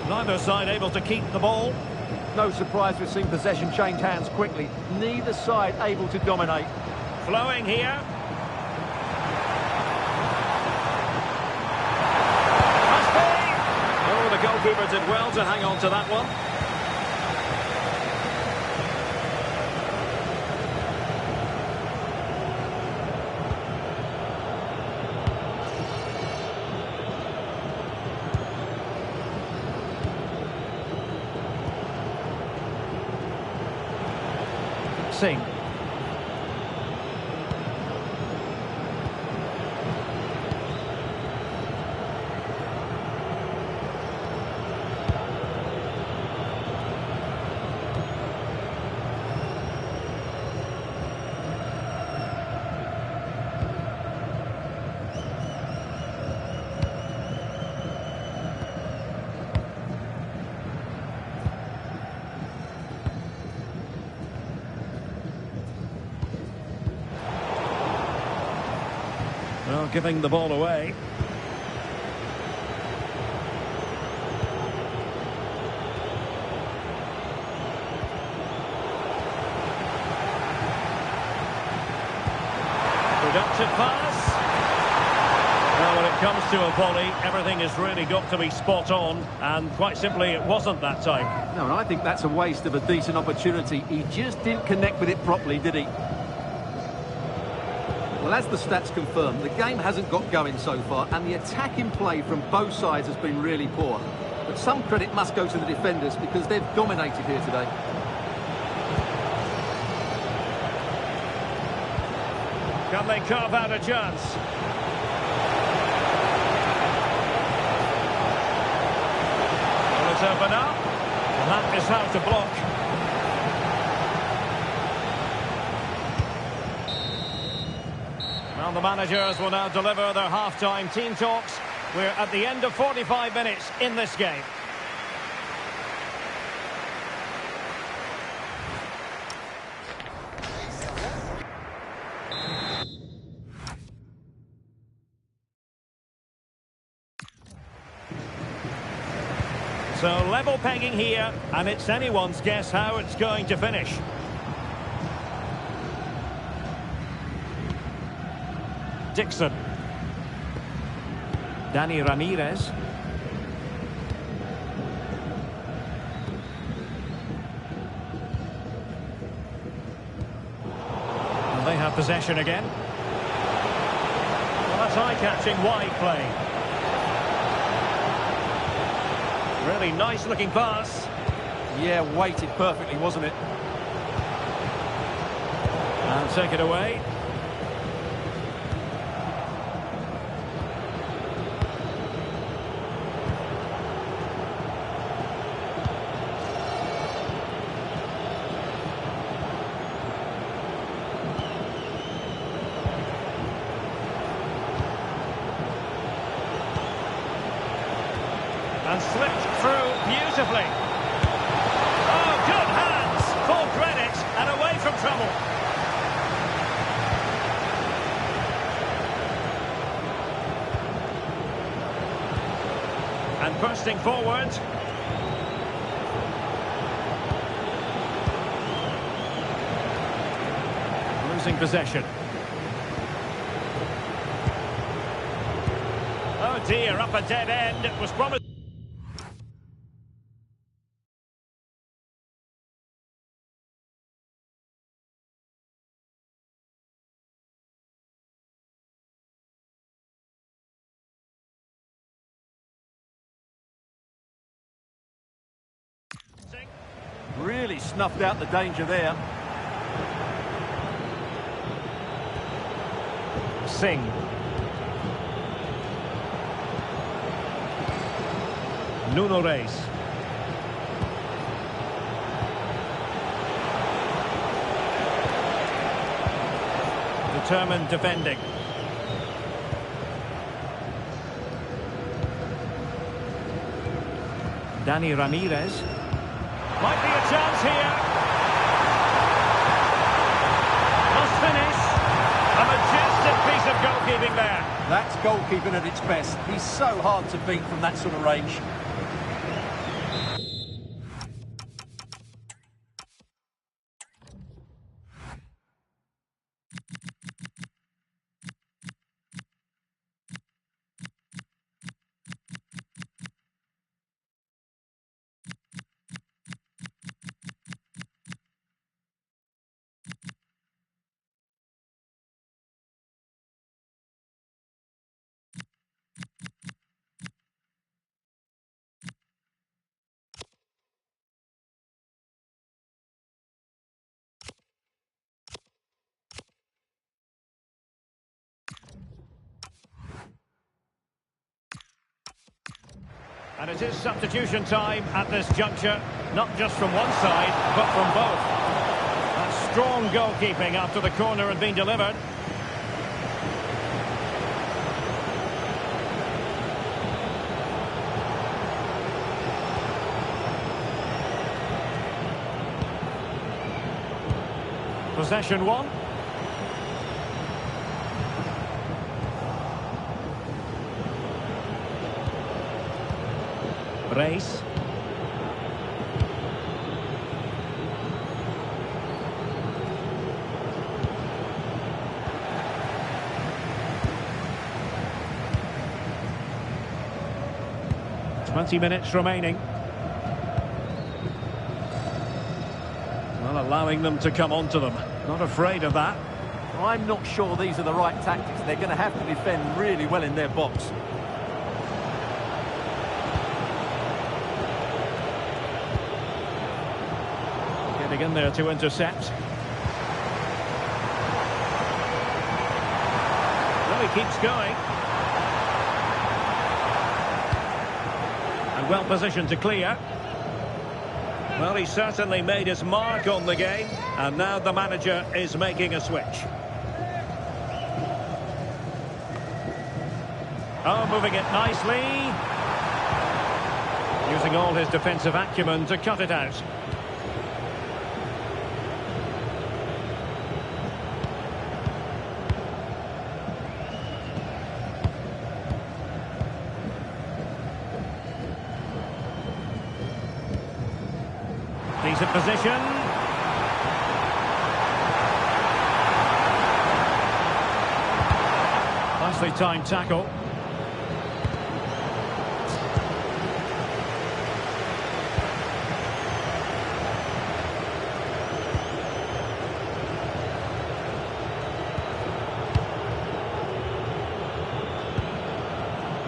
Neither side able to keep the ball. No surprise we've seen possession change hands quickly. Neither side able to dominate. Flowing here. Must be! Oh, the goalkeeper did well to hang on to that one. Singh. Well, giving the ball away. Productive pass. Well, when it comes to a volley, everything has really got to be spot on, and quite simply, it wasn't that time. No, and I think that's a waste of a decent opportunity. He just didn't connect with it properly, did he? Well, as the stats confirm, the game hasn't got going so far, and the attacking play from both sides has been really poor. But some credit must go to the defenders because they've dominated here today. Can they carve out a chance? Will it open up? And that is how to block. Well, the managers will now deliver their half-time team talks. We're at the end of 45 minutes in this game. So level pegging here, and it's anyone's guess how it's going to finish. Dixon. Dani Ramirez. And they have possession again. Well, that's eye-catching wide play. Really nice looking pass. Yeah, weighted perfectly, wasn't it? And take it away. And slipped through beautifully. Oh, good hands. Full credit and away from trouble. And bursting forward. Losing possession. Oh dear, up a dead end. It was promised. Really snuffed out the danger there. Singh. Nuno Reis. Determined defending. Dani Ramirez. Might be a chance here. Must finish. A majestic piece of goalkeeping there. That's goalkeeping at its best. He's so hard to beat from that sort of range. And it is substitution time at this juncture, not just from one side, but from both. That's strong goalkeeping after the corner had been delivered. Possession one. Reis. "20 minutes remaining." Well, allowing them to come onto them. Not afraid of that. I'm not sure these are the right tactics. They're going to have to defend really well in their box. Getting in there to intercept. Well, he keeps going. And well positioned to clear. Well, he certainly made his mark on the game, and now the manager is making a switch. Oh, moving it nicely. Using all his defensive acumen to cut it out. Decent position. Nicely timed tackle.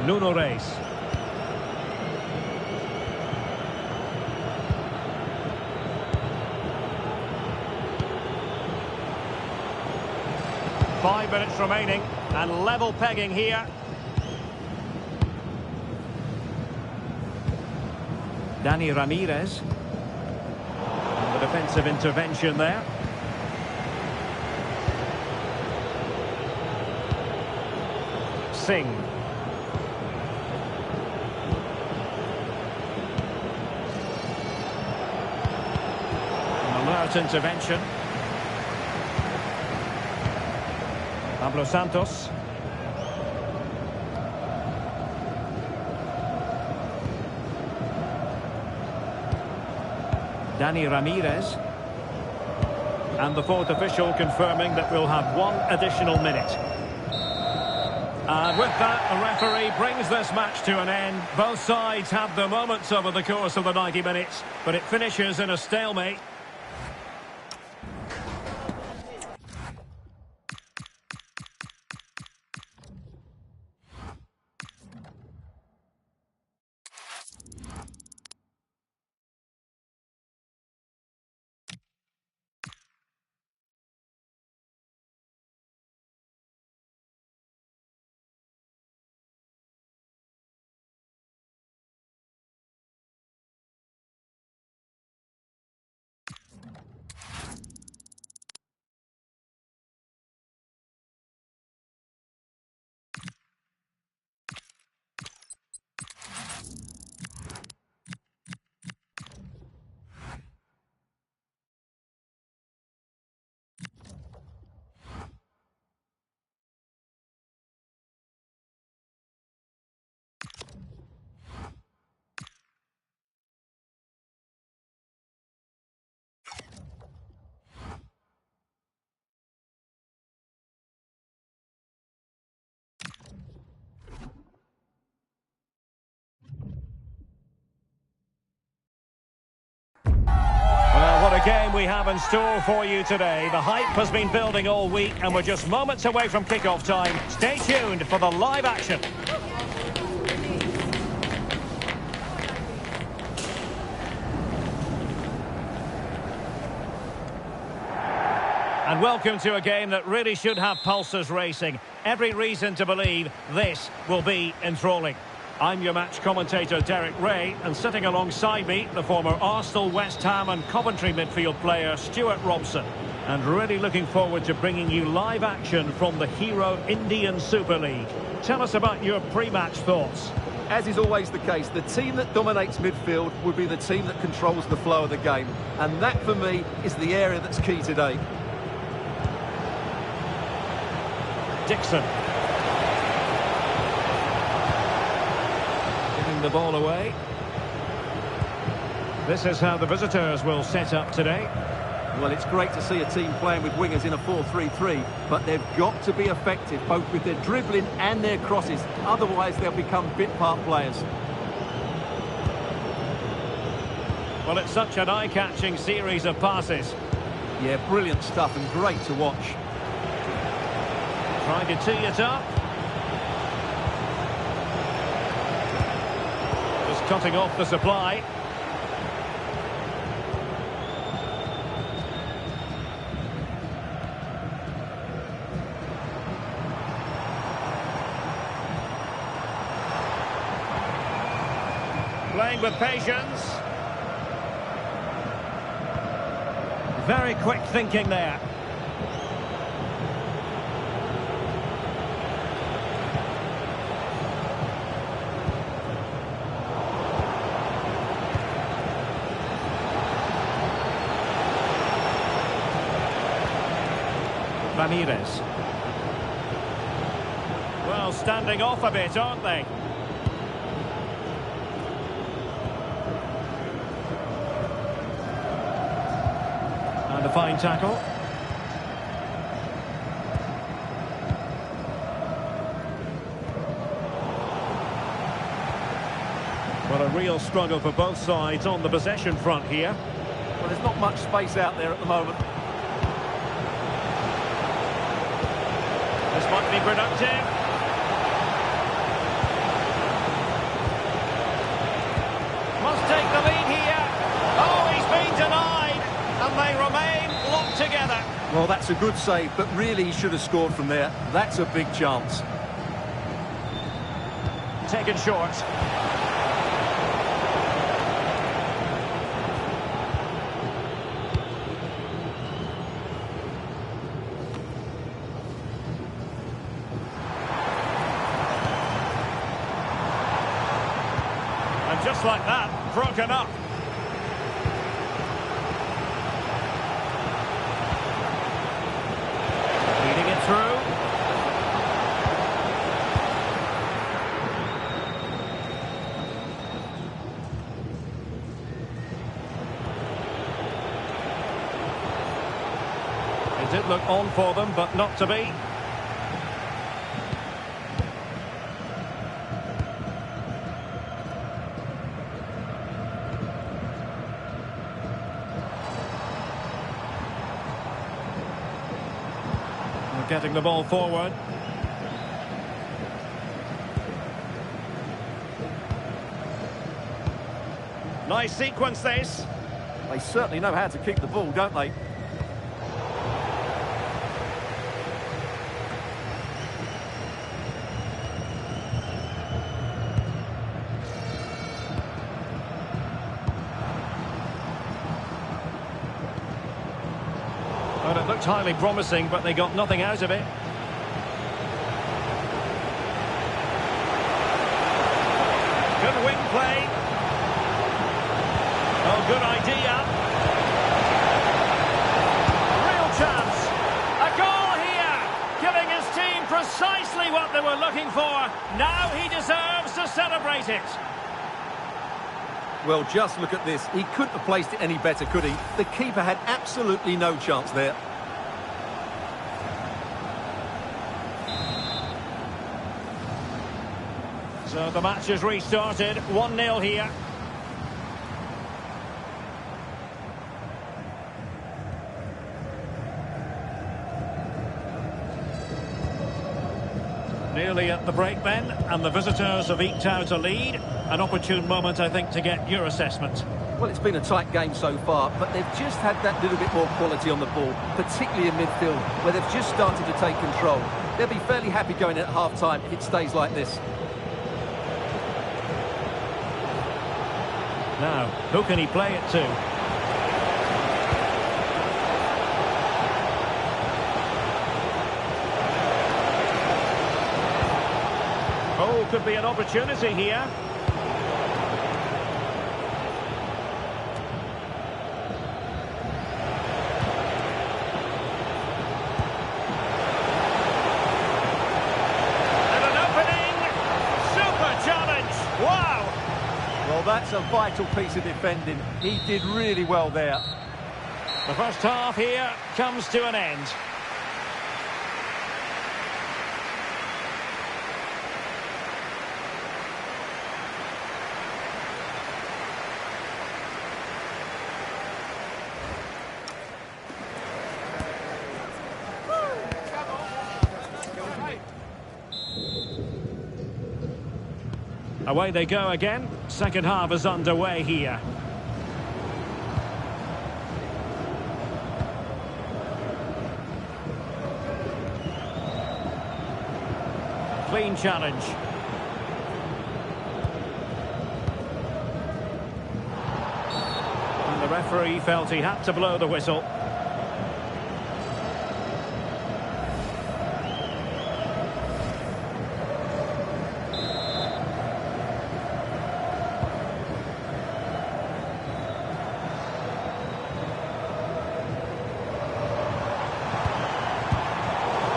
Nuno Reis. Five minutes remaining, and level pegging here. Dani Ramirez. And the defensive intervention there. Singh. An alert intervention. Pablo Santos. Dani Ramirez. And the fourth official confirming that we'll have one additional minute. And with that, the referee brings this match to an end. Both sides have their moments over the course of the 90 minutes, but it finishes in a stalemate. What a game we have in store for you today. The hype has been building all week and we're just moments away from kick-off time. Stay tuned for the live action. And welcome to a game that really should have pulses racing. Every reason to believe this will be enthralling. I'm your match commentator, Derek Ray, and sitting alongside me, the former Arsenal, West Ham and Coventry midfield player, Stuart Robson. And really looking forward to bringing you live action from the Hero Indian Super League. Tell us about your pre-match thoughts. As is always the case, the team that dominates midfield will be the team that controls the flow of the game. And that, for me, is the area that's key today. Dixon. Giving the ball away. This is how the visitors will set up today. Well, it's great to see a team playing with wingers in a 4-3-3, but they've got to be effective, both with their dribbling and their crosses. Otherwise, they'll become bit-part players. Well, it's such an eye-catching series of passes. Yeah, brilliant stuff and great to watch. Trying to tee it up. Just cutting off the supply. Playing with patience. Very quick thinking there. Ramirez. Well, standing off a bit, aren't they? And a fine tackle. Well, a real struggle for both sides on the possession front here. Well, there's not much space out there at the moment. This might be productive. Must take the lead here. Oh, he's been denied. And they remain locked together. Well, that's a good save, but really he should have scored from there. That's a big chance. Taken short. And just like that, broken up. Through. It did look on for them, but not to be. Getting the ball forward. Nice sequence this. They certainly know how to kick the ball, don't they? Well, it looked highly promising, but they got nothing out of it. Good wing play. Oh, good idea. Real chance. A goal here. Giving his team precisely what they were looking for. Now he deserves to celebrate it. Well, just look at this. He couldn't have placed it any better, could he? The keeper had absolutely no chance there. So the match has restarted. 1-0 here. Nearly at the break then, and the visitors have eked out a lead. An opportune moment, I think, to get your assessment. Well, it's been a tight game so far, but they've just had that little bit more quality on the ball, particularly in midfield, where they've just started to take control. They'll be fairly happy going in at half-time if it stays like this. Now, who can he play it to? Oh, could be an opportunity here. And an opening. Super challenge. Wow. Well, that's a vital piece of defending. He did really well there. The first half here comes to an end. Away they go again. Second half is underway here. Clean challenge. And the referee felt he had to blow the whistle.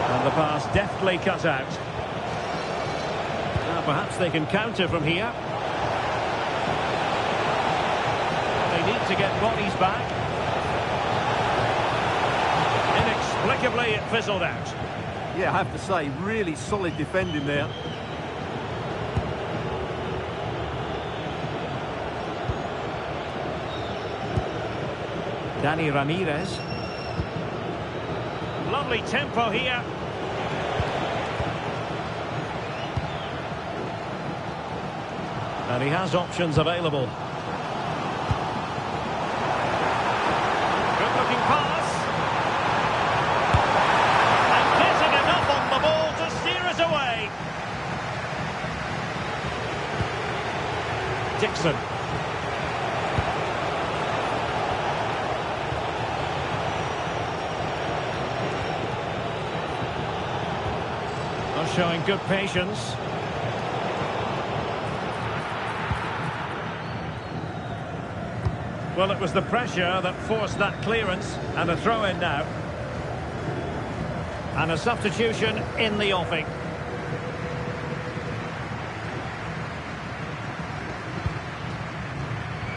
And the pass deftly cut out. Perhaps they can counter from here. They need to get bodies back. Inexplicably, it fizzled out. Yeah, I have to say, really solid defending there. Dani Ramirez. Lovely tempo here. And he has options available. Good-looking pass. And getting enough on the ball to steer it away. Dixon. Not showing good patience. Well, it was the pressure that forced that clearance, and a throw-in now. And a substitution in the offing.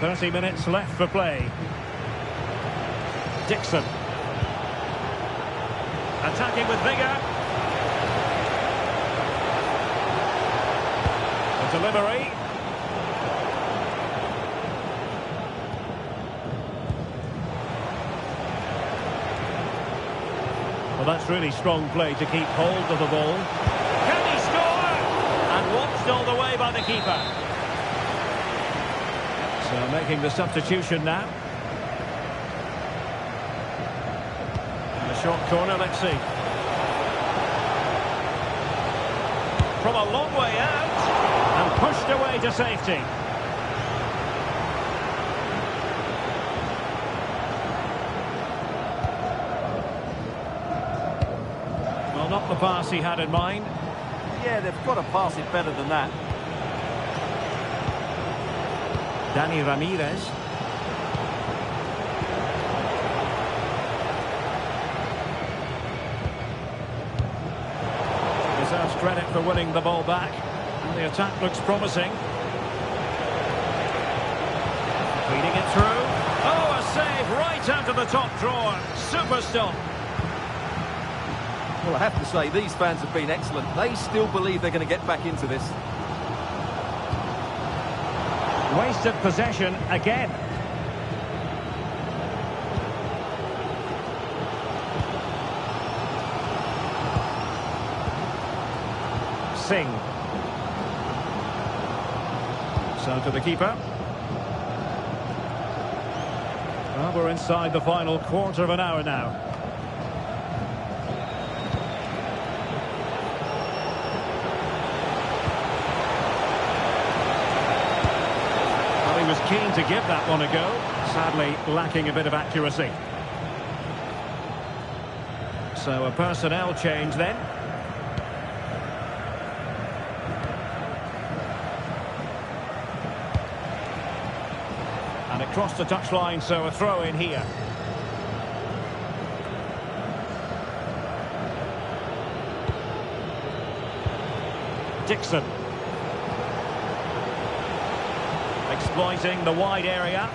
"30 minutes left for play." Dixon. Attacking with vigour. The delivery. Well, that's really strong play to keep hold of the ball. Can he score? And watched all the way by the keeper. So making the substitution now. And a short corner, let's see. From a long way out. And pushed away to safety. Not the pass he had in mind. Yeah, they've got to pass it better than that. Dani Ramirez. Deserves credit for winning the ball back. And the attack looks promising. Feeding it through. Oh, a save right out of the top drawer. Super stop. Well, I have to say, these fans have been excellent. They still believe they're going to get back into this. Wasted possession again. Singh. So to the keeper. Well, we're inside the final quarter of an hour now. Was keen to give that one a go, sadly lacking a bit of accuracy. So a personnel change then. And it crossed the touchline, so a throw in here. Dixon. Exploiting the wide area.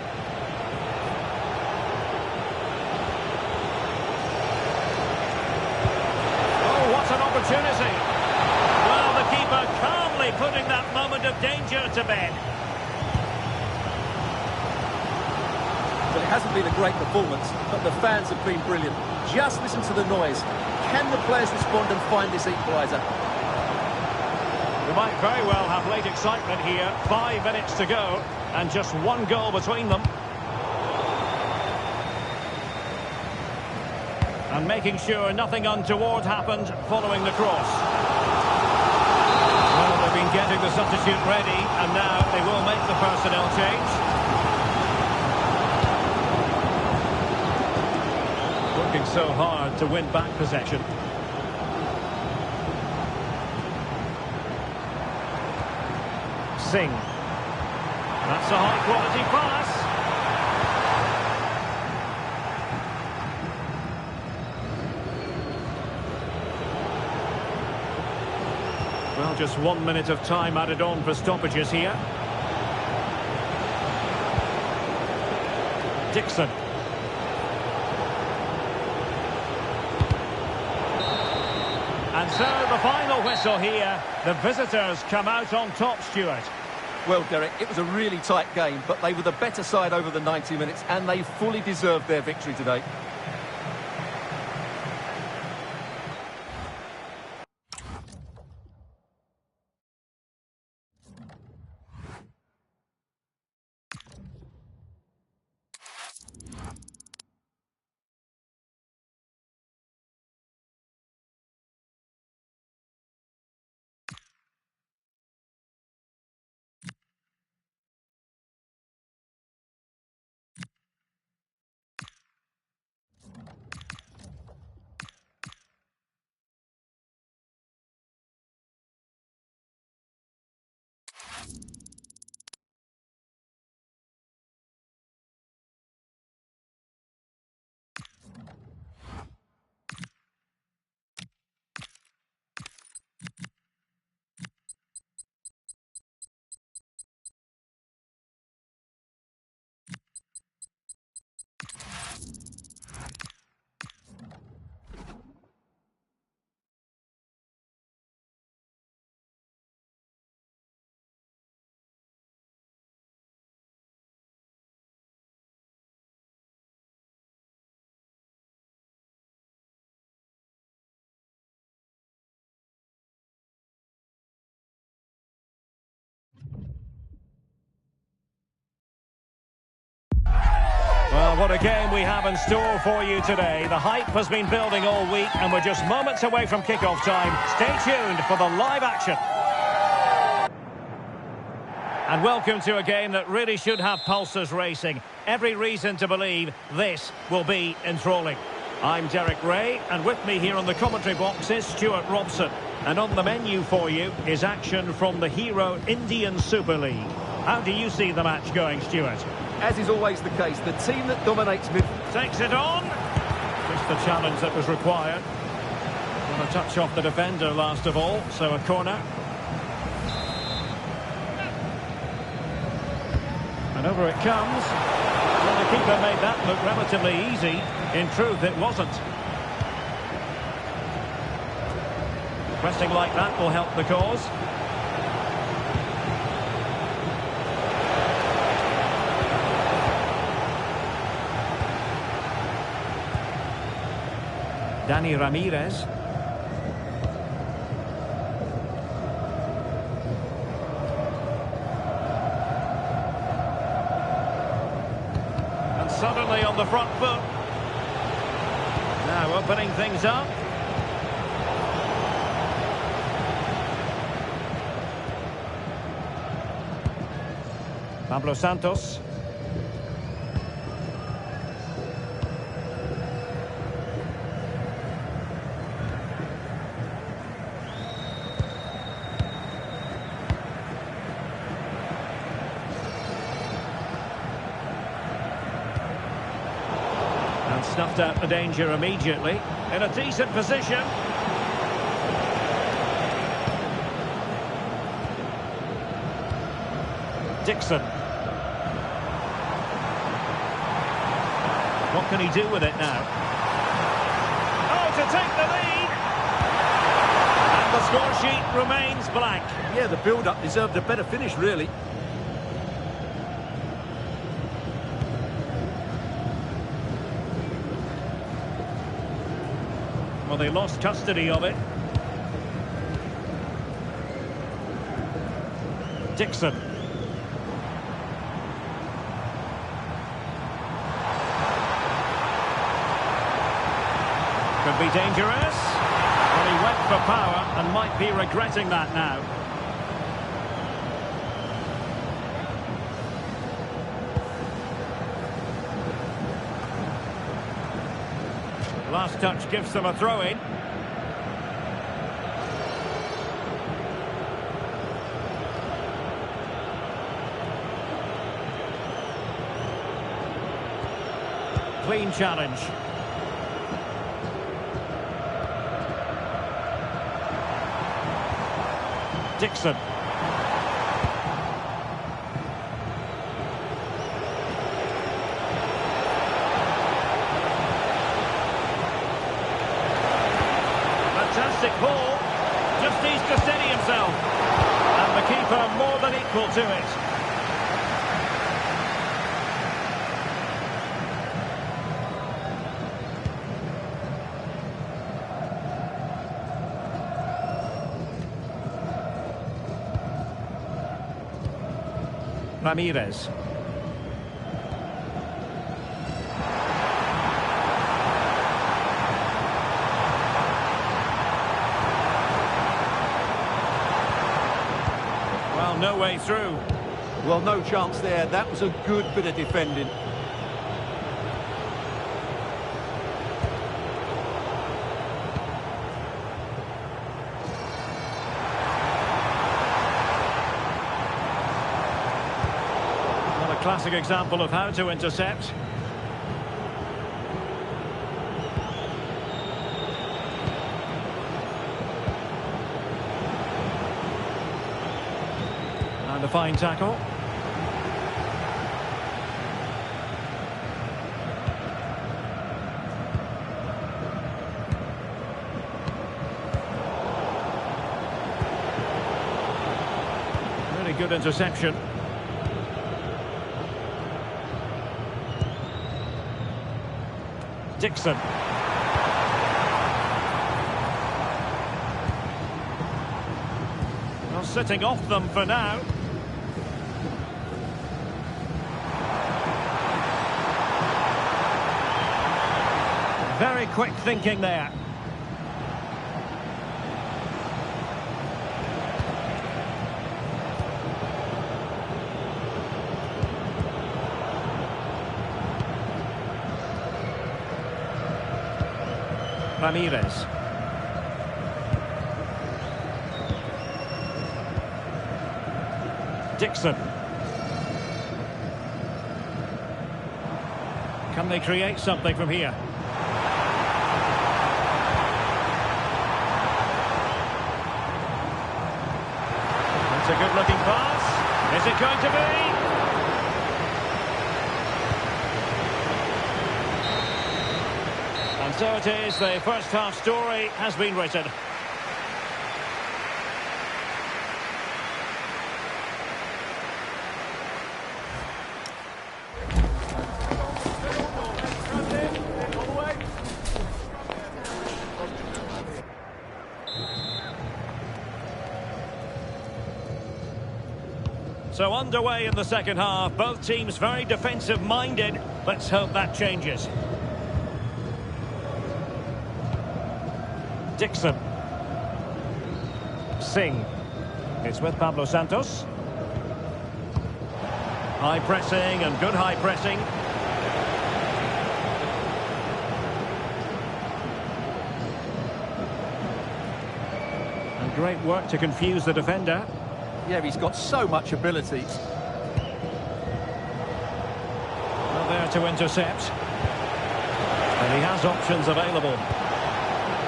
Oh, what an opportunity. Well, the keeper calmly putting that moment of danger to bed. But it hasn't been a great performance, but the fans have been brilliant. Just listen to the noise. Can the players respond and find this equaliser? We might very well have late excitement here. 5 minutes to go, and just one goal between them. And making sure nothing untoward happened following the cross. Well, they've been getting the substitute ready, and now they will make the personnel change. Working so hard to win back possession. Singh. That's a high-quality pass. Well, just 1 minute of time added on for stoppages here. Dixon. And so the final whistle here. The visitors come out on top, Stuart. Well, Derek, it was a really tight game, but they were the better side over the 90 minutes, and they fully deserved their victory today. Well, what a game we have in store for you today. The hype has been building all week, and we're just moments away from kickoff time. Stay tuned for the live action. And welcome to a game that really should have pulses racing. Every reason to believe this will be enthralling. I'm Derek Ray, and with me here on the commentary box is Stuart Robson. And on the menu for you is action from the Hero Indian Super League. How do you see the match going, Stuart? As is always the case, the team that dominates midfield Takes it on. Just the challenge that was required. Want to touch off the defender last of all, so a corner. And over it comes. Well, the keeper made that look relatively easy. In truth, it wasn't. Pressing like that will help the cause. Dani Ramirez. And suddenly on the front foot. Now opening things up. Pablo Santos. Snuffed out the danger immediately. In a decent position. Dixon. What can he do with it now? Oh, to take the lead! And the score sheet remains blank. Yeah, the build-up deserved a better finish, really. Well, they lost custody of it. Dixon. Could be dangerous. Well, he went for power and might be regretting that now. Last touch gives them a throw-in. Clean challenge. Dixon. Fantastic ball. Just needs to steady himself. And the keeper more than equal to it. Ramirez. Well, no way through. Well, no chance there. That was a good bit of defending. Classic example of how to intercept. And a fine tackle. Really good interception. Dixon. Well, sitting off them for now. Very quick thinking there. Ramirez. Dixon. Can they create something from here? That's a good-looking pass. Is it going to be? And so it is, the first half story has been written. So underway in the second half, both teams very defensive-minded. Let's hope that changes. Dixon. Singh. It's with Pablo Santos. High pressing and good high pressing. And great work to confuse the defender. Yeah, he's got so much ability. Well, there to intercept. And he has options available.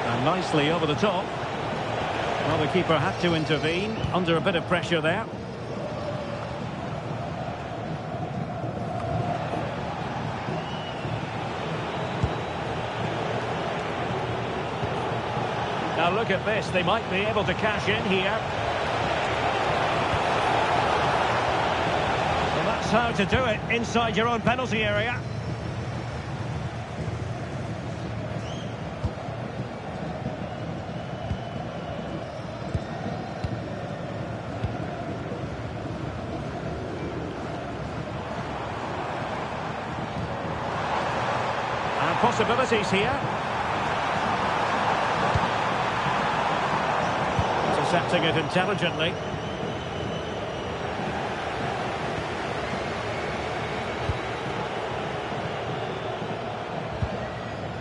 And nicely over the top. Well, the keeper had to intervene under a bit of pressure there. Now look at this, they might be able to cash in here. Well, that's how to do it, inside your own penalty area. possibilities here. Intercepting it intelligently.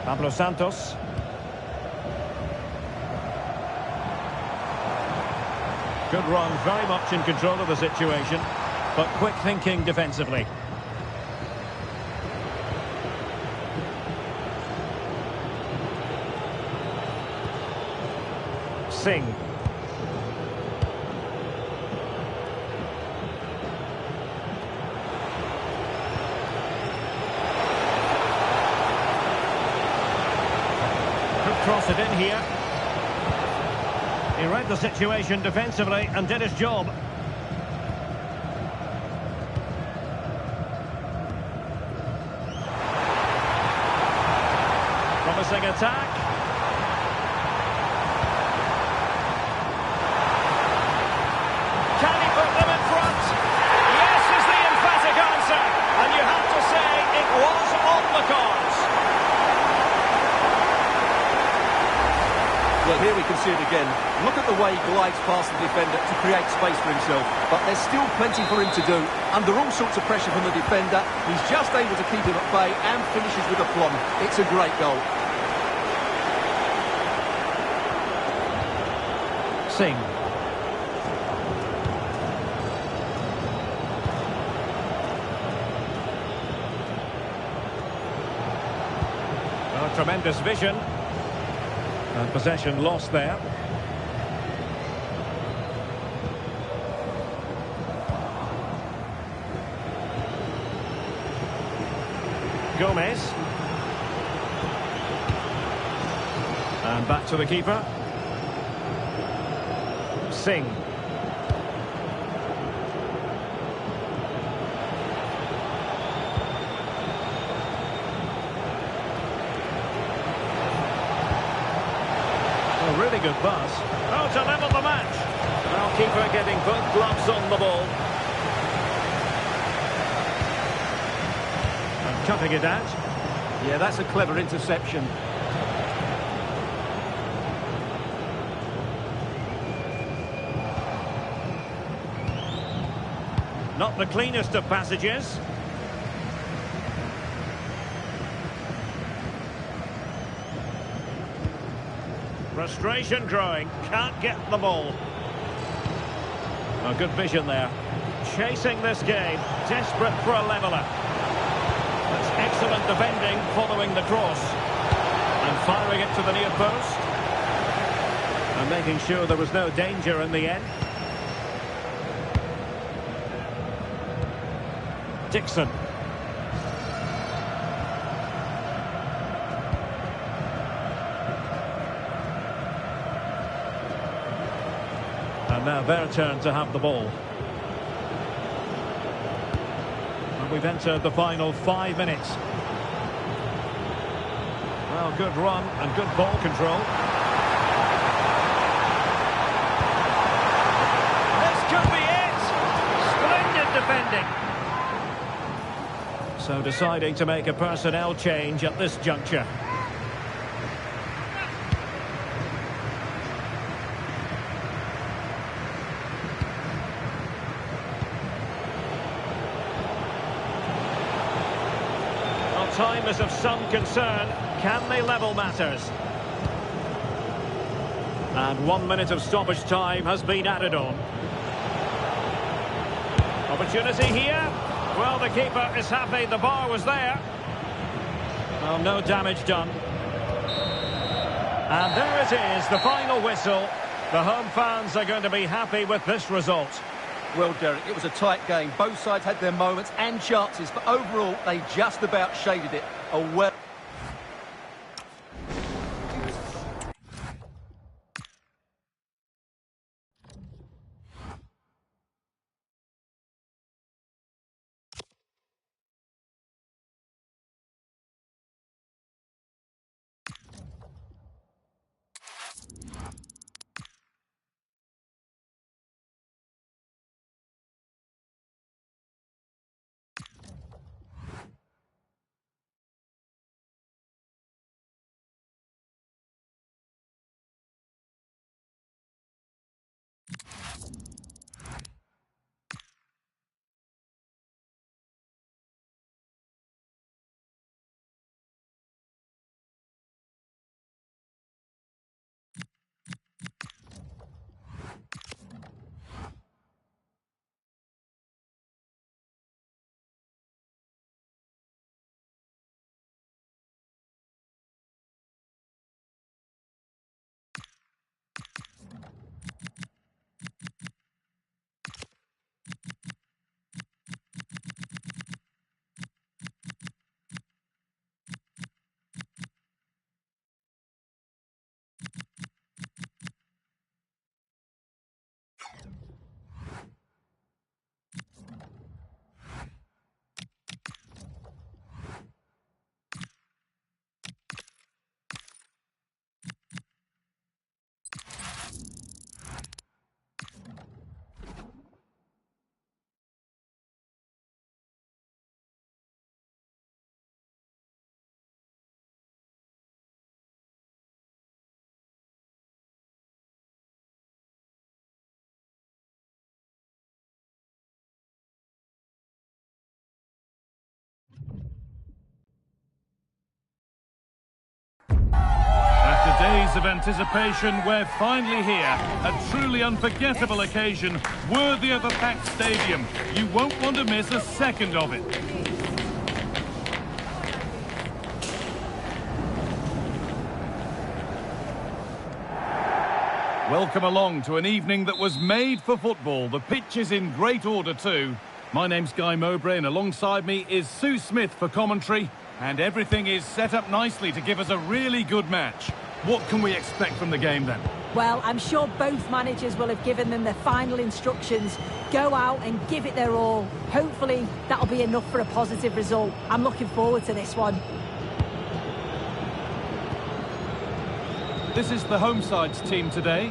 Pablo Santos. Good run, very much in control of the situation, but quick thinking defensively. Singh. Could cross it in here. He read the situation defensively and did his job. Promising attack. Can he put them in front? Yes is the emphatic answer. And you have to say it was on the cards. Well, here we can see it again. Look at the way he glides past the defender to create space for himself. But there's still plenty for him to do. Under all sorts of pressure from the defender, he's just able to keep him at bay and finishes with aplomb. It's a great goal. Singh. Oh, tremendous vision. And possession lost there. Gomez. And back to the keeper. Singh. A really good pass. Oh, to level the match. Well, keeper getting both gloves on the ball. And cutting it out. Yeah, that's a clever interception. Not the cleanest of passages. Frustration growing, can't get the ball. Oh, good vision there. Chasing this game, desperate for a leveller. That's excellent defending following the cross. And firing it to the near post. And making sure there was no danger in the end. Dixon. And now their turn to have the ball. And we've entered the final 5 minutes. Well, good run and good ball control. This could be it! Splendid defending. So deciding to make a personnel change at this juncture. Well, time is of some concern. Can they level matters? And 1 minute of stoppage time has been added on. Opportunity here. Well, the keeper is happy the bar was there. Well, no damage done. And there it is, the final whistle. The home fans are going to be happy with this result. Well, Derek, it was a tight game. Both sides had their moments and chances, but overall, they just about shaded it. A well... breathes of anticipation. We're finally here. A truly unforgettable occasion, worthy of a packed stadium. You won't want to miss a second of it. Welcome along to an evening that was made for football. The pitch is in great order too. My name's Guy Mowbray and alongside me is Sue Smith for commentary. And everything is set up nicely to give us a really good match. What can we expect from the game then? Well, I'm sure both managers will have given them their final instructions. Go out and give it their all. Hopefully that'll be enough for a positive result. I'm looking forward to this one. This is the home side's team today.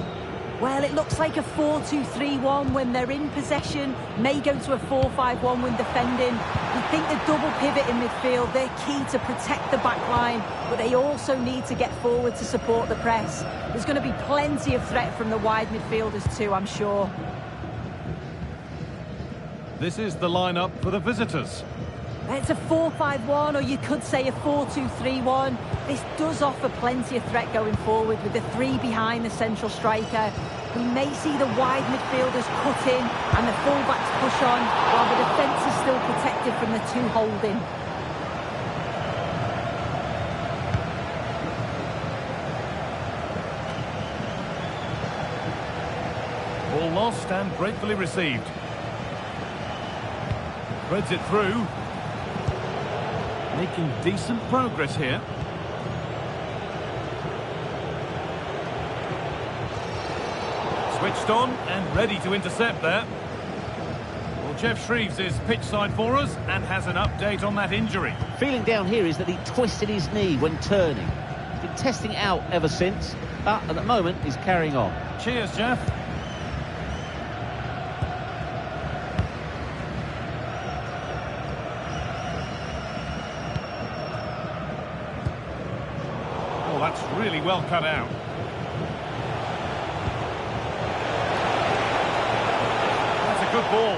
Well, it looks like a 4-2-3-1 when they're in possession. May go to a 4-5-1 when defending. You think the double pivot in midfield, they're key to protect the back line, but they also need to get forward to support the press. There's going to be plenty of threat from the wide midfielders too, I'm sure. This is the lineup for the visitors. It's a 4-5-1, or you could say a 4-2-3-1. This does offer plenty of threat going forward with the three behind the central striker. We may see the wide midfielders cut in and the fullbacks push on, while the defence is still protected from the two holding. Ball lost and gratefully received. Threads it through. Making decent progress here. Switched on and ready to intercept there. Well, Jeff Shreves is pitch side for us and has an update on that injury. Feeling down here is that he twisted his knee when turning. He's been testing it out ever since, but at the moment he's carrying on. Cheers, Jeff. That's really well cut out. That's a good ball.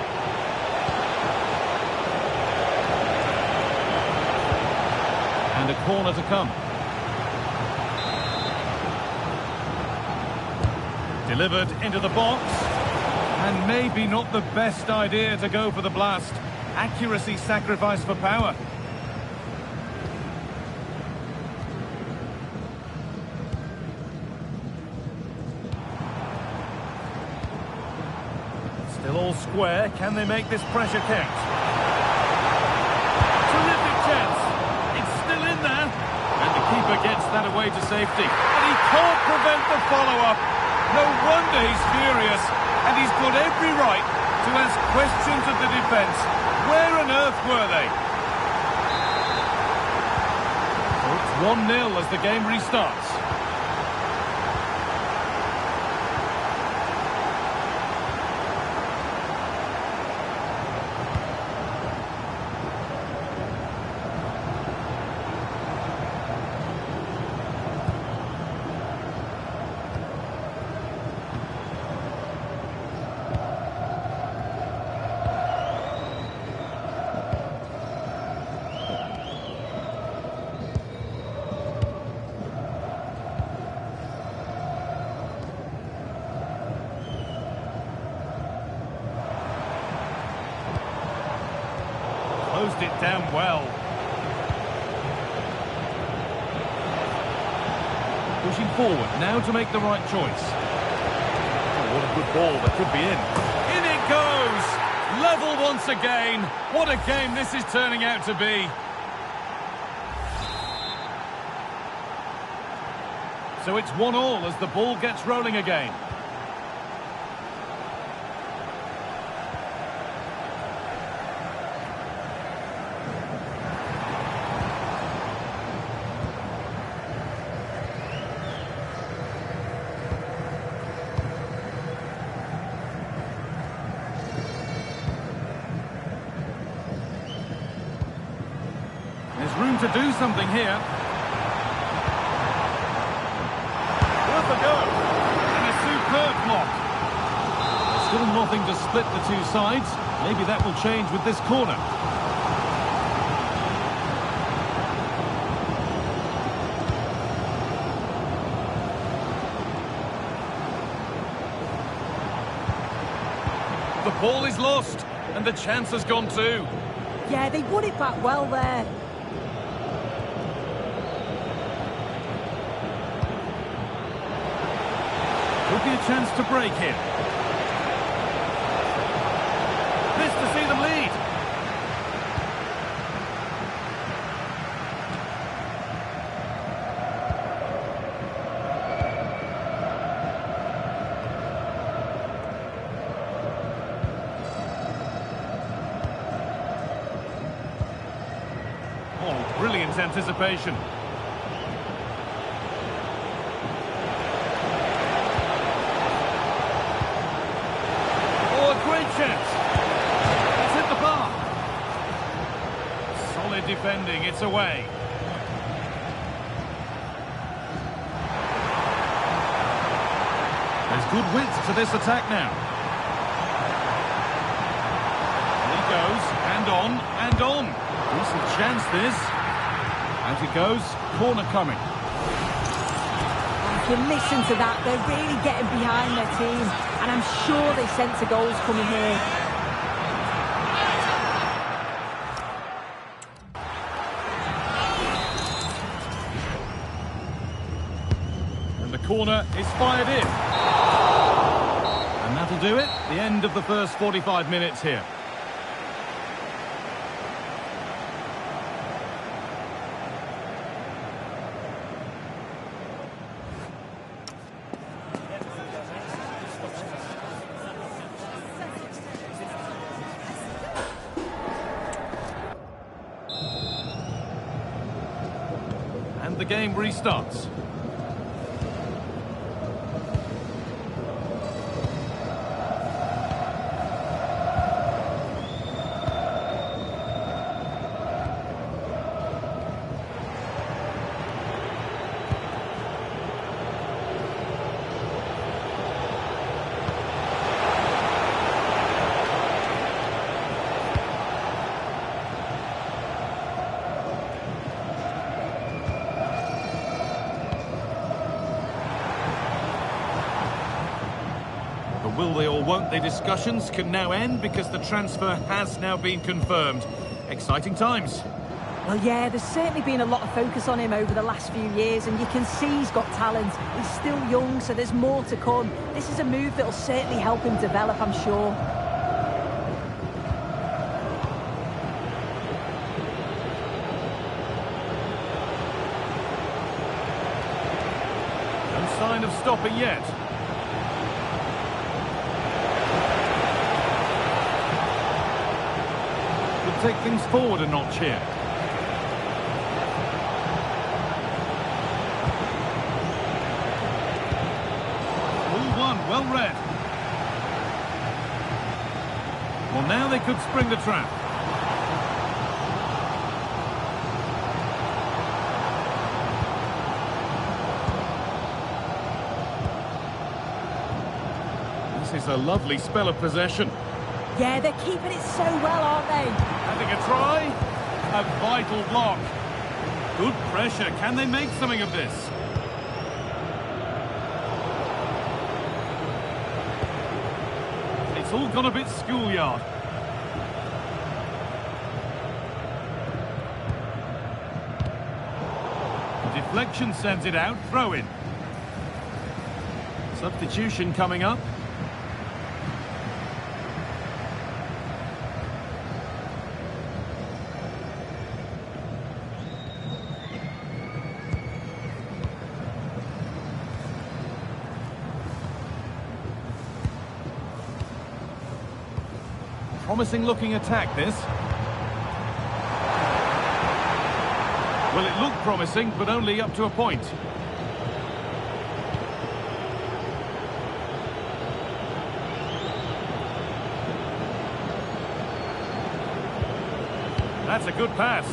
And a corner to come. Delivered into the box. And maybe not the best idea to go for the blast. Accuracy sacrificed for power. Still all square. Can they make this pressure count? Terrific chance. It's still in there. And the keeper gets that away to safety. And he can't prevent the follow-up. No wonder he's furious. And he's got every right to ask questions of the defence. Where on earth were they? So it's 1-0 as the game restarts. Closed it down well. Pushing forward now to make the right choice. Oh, what a good ball that could be in. In it goes! Level once again. What a game this is turning out to be. So it's 1-1 as the ball gets rolling again. There's room to do something here. Worth a go. And a superb block. Still nothing to split the two sides. Maybe that will change with this corner. The ball is lost, and the chance has gone too. Yeah, they won it back well there. Could be a chance to break here. Missed to see them lead. Oh, brilliant anticipation. Great chance. That's hit the bar. Solid defending. It's away. There's good width to this attack now. He goes, and on. Decent chance this. Out it goes. Corner coming. If you listen to that, they're really getting behind their team, and I'm sure they sense a goal's coming here. And the corner is fired in. And that'll do it. The end of the first 45 minutes here. And the game restarts. Will they or won't they discussions can now end because the transfer has now been confirmed. Exciting times. Well, yeah, there's certainly been a lot of focus on him over the last few years, and you can see he's got talent. He's still young, so there's more to come. This is a move that'll certainly help him develop, I'm sure. No sign of stopping yet. Take things forward a notch here. Ball one, well read. Well, now they could spring the trap. This is a lovely spell of possession. Yeah, they're keeping it so well, aren't they? Having a try. A vital block. Good pressure. Can they make something of this? It's all gone a bit schoolyard. Deflection sends it out. Throw in. Substitution coming up. Promising looking attack, this. Well, it looked promising, but only up to a point. That's a good pass.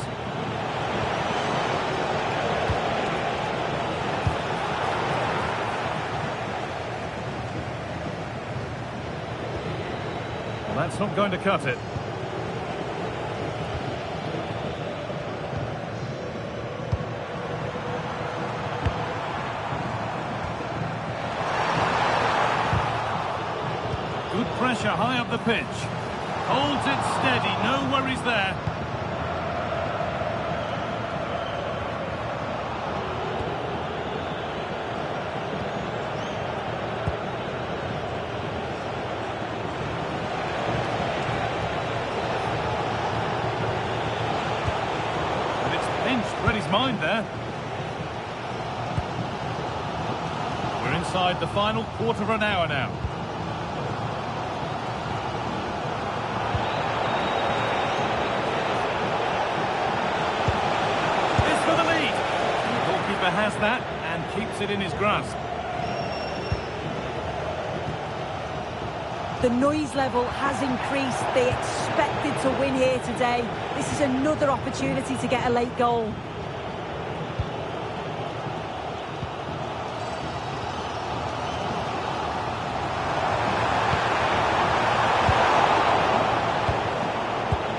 Well, that's not going to cut it. Good pressure high up the pitch. Holds it steady, no worries there. And it's pinched, read his mind there. We're inside the final quarter of an hour now. Has that and keeps it in his grasp. The noise level has increased. They expected to win here today. This is another opportunity to get a late goal.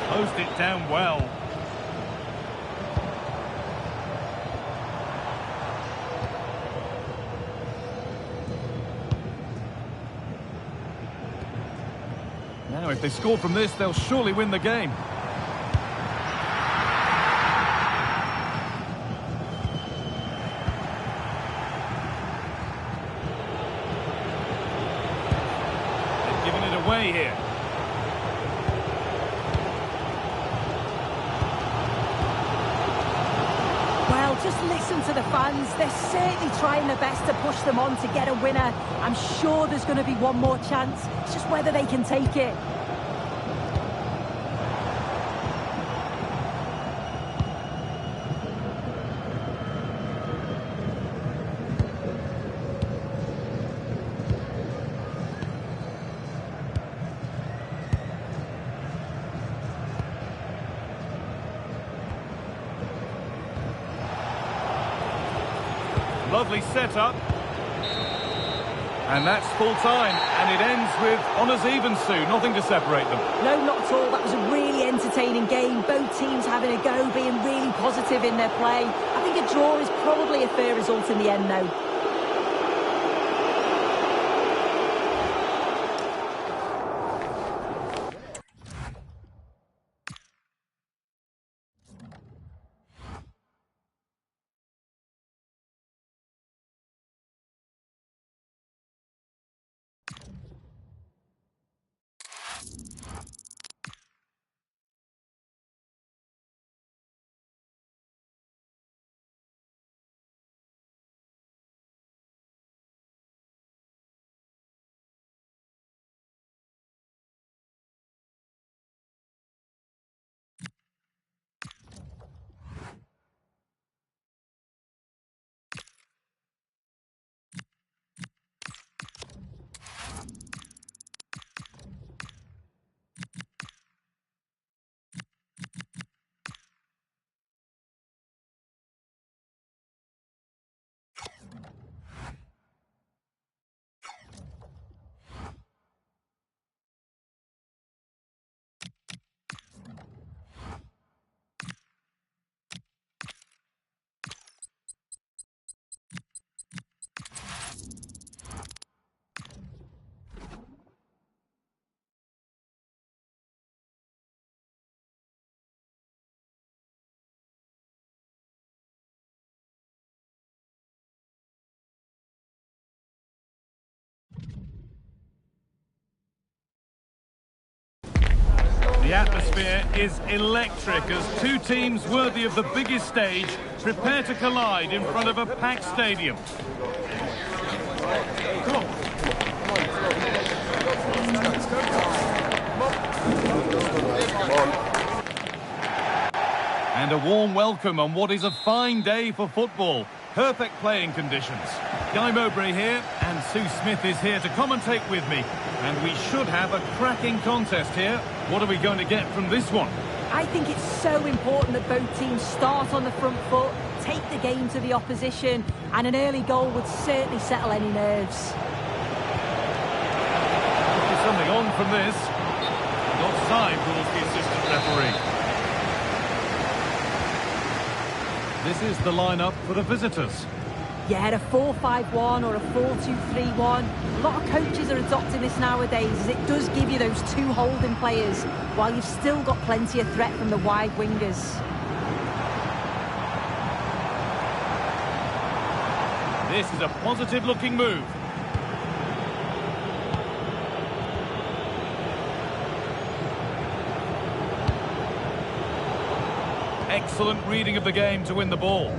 Closed it down well. Now, if they score from this, they'll surely win the game. They've given it away here. Well, just listen to the fans. They're certainly trying their best to push them on to get a winner. I'm sure there's going to be one more chance. It's just whether they can take it. Lovely setup. And that's full time, and it ends with honours even, Sue. Nothing to separate them. No, not at all. That was a really entertaining game. Both teams having a go, being really positive in their play. I think a draw is probably a fair result in the end, though. The atmosphere is electric as two teams worthy of the biggest stage prepare to collide in front of a packed stadium. And a warm welcome on what is a fine day for football. Perfect playing conditions. Guy Mowbray here, and Sue Smith is here to commentate with me. And we should have a cracking contest here. What are we going to get from this one? I think it's so important that both teams start on the front foot, take the game to the opposition, and an early goal would certainly settle any nerves. There's something on from this. Offside rules the assistant referee. This is the lineup for the visitors. Yeah, a 4-5-1 or a 4-2-3-1. A lot of coaches are adopting this nowadays, as it does give you those two holding players, while you've still got plenty of threat from the wide wingers. This is a positive-looking move. Excellent reading of the game to win the ball.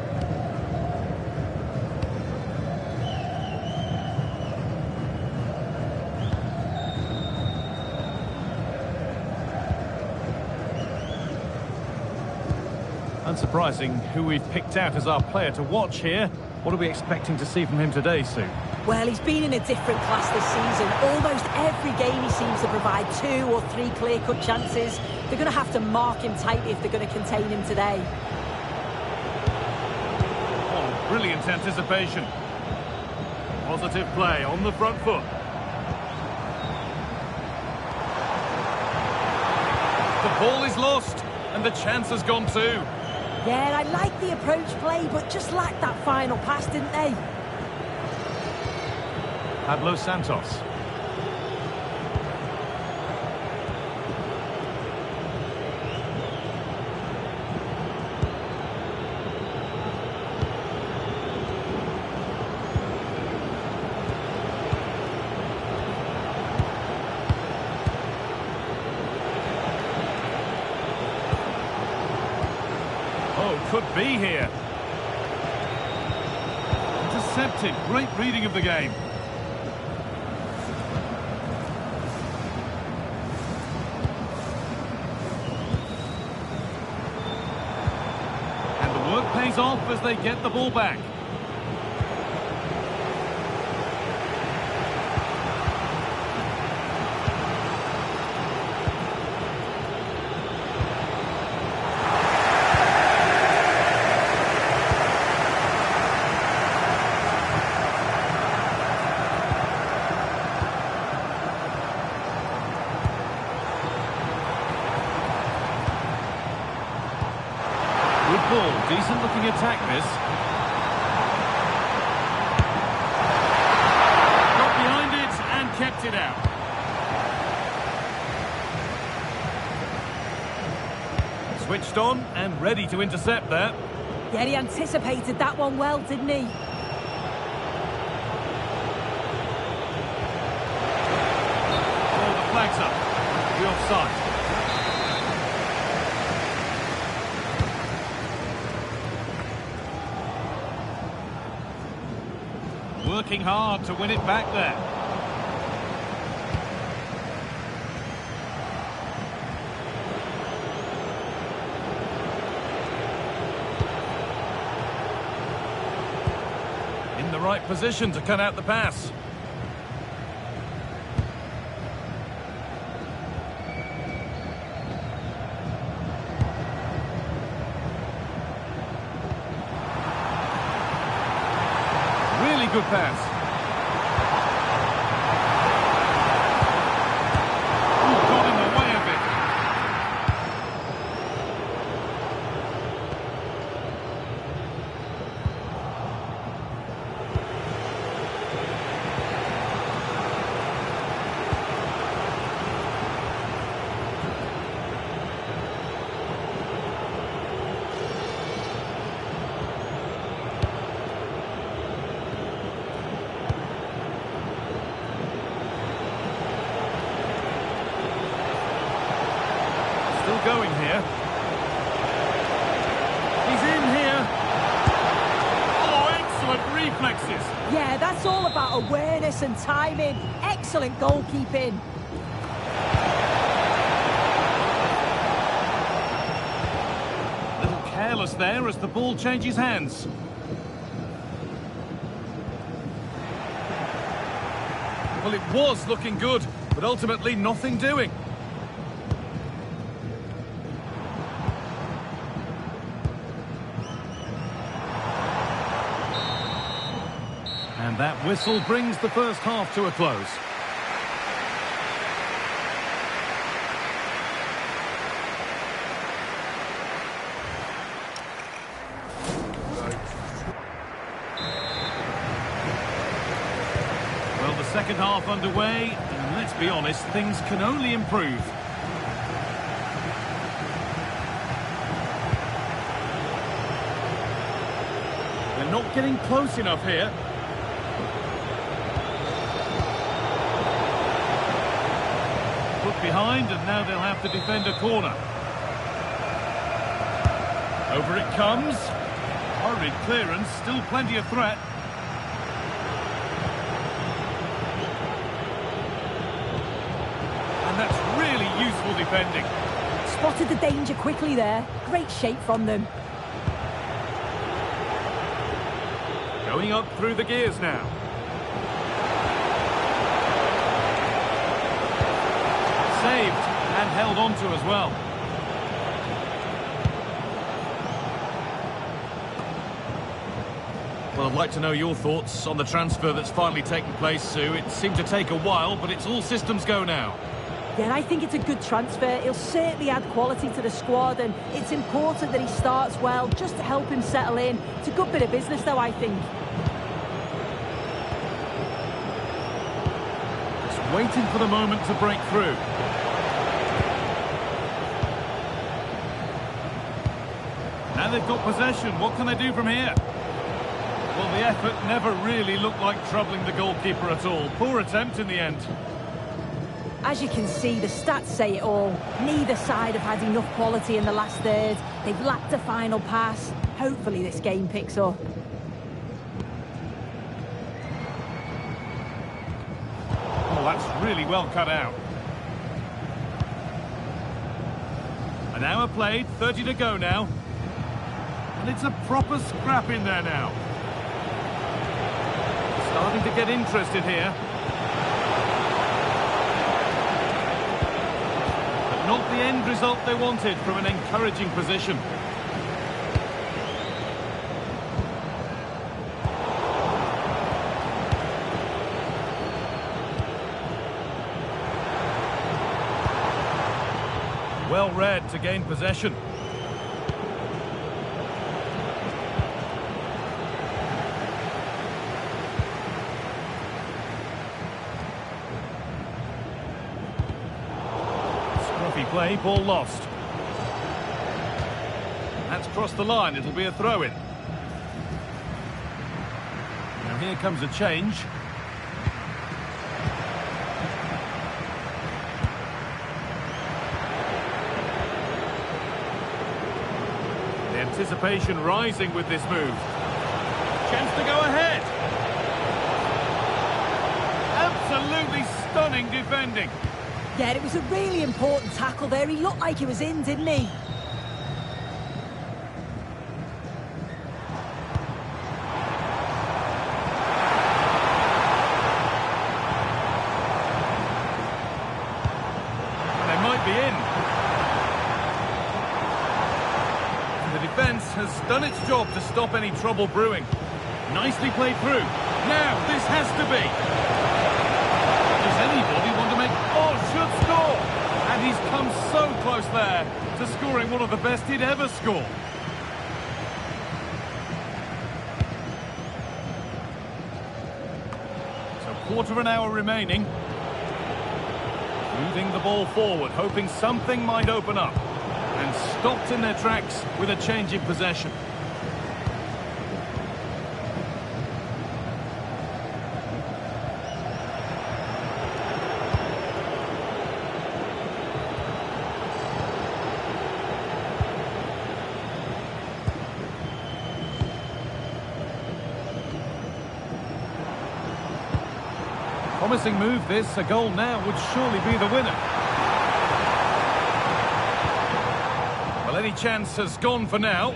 Unsurprising who we've picked out as our player to watch here. What are we expecting to see from him today, Sue? Well, he's been in a different class this season. Almost every game he seems to provide 2 or 3 clear-cut chances. They're going to have to mark him tightly if they're going to contain him today. Oh, brilliant anticipation. Positive play on the front foot. The ball is lost, and the chance has gone too. Yeah, I like the approach play, but just lacked that final pass, didn't they? Pablo Santos. Oh, could be here. Intercepted. Great reading of the game. And the work pays off as they get the ball back. Good ball, decent looking attack this. Got behind it and kept it out. Switched on and ready to intercept that. Yeah, he anticipated that one well, didn't he? Oh, the flag's up. The offside. Working hard to win it back there. In the right position to cut out the pass. Good pass. Ooh, got in the way of it. Still going here. He's in here. Oh, excellent reflexes. Yeah, that's all about awareness and timing. Excellent goalkeeping. A little careless there as the ball changes hands. Well, it was looking good, but ultimately nothing doing. And that whistle brings the first half to a close. second half underway, and let's be honest, things can only improve. They're not getting close enough here. Put behind, and now they'll have to defend a corner. Over it comes. Hurried clearance, still plenty of threat. And that's really useful defending. Spotted the danger quickly there. Great shape from them. Going up through the gears now. Saved and held onto as well. Well, I'd like to know your thoughts on the transfer that's finally taken place, Sue. It seemed to take a while, but it's all systems go now. Yeah, I think it's a good transfer. He'll certainly add quality to the squad, and it's important that he starts well, just to help him settle in. It's a good bit of business, though, I think. Just waiting for the moment to break through. Now they've got possession. What can they do from here? Well, the effort never really looked like troubling the goalkeeper at all. Poor attempt in the end. As you can see, the stats say it all. Neither side have had enough quality in the last third. They've lacked a final pass. Hopefully this game picks up. Oh, that's really well cut out. An hour played, 30 to go now. And it's a proper scrap in there now. Starting to get interested here. But not the end result they wanted from an encouraging position. Well read to gain possession. Scruffy play, ball lost. That's crossed the line, it'll be a throw-in. Now here comes a change. Anticipation rising with this move. Chance to go ahead. Absolutely stunning defending. Yeah, it was a really important tackle there. He looked like he was in, didn't he? They might be in. Defence has done its job to stop any trouble brewing. Nicely played through. Now, this has to be. Does anybody want to make... Oh, should score! And he's come so close there to scoring one of the best he'd ever score. So, quarter of an hour remaining. Moving the ball forward, hoping something might open up. And stopped in their tracks with a change in possession. Promising move this, a goal now would surely be the winner. Well, any chance has gone for now.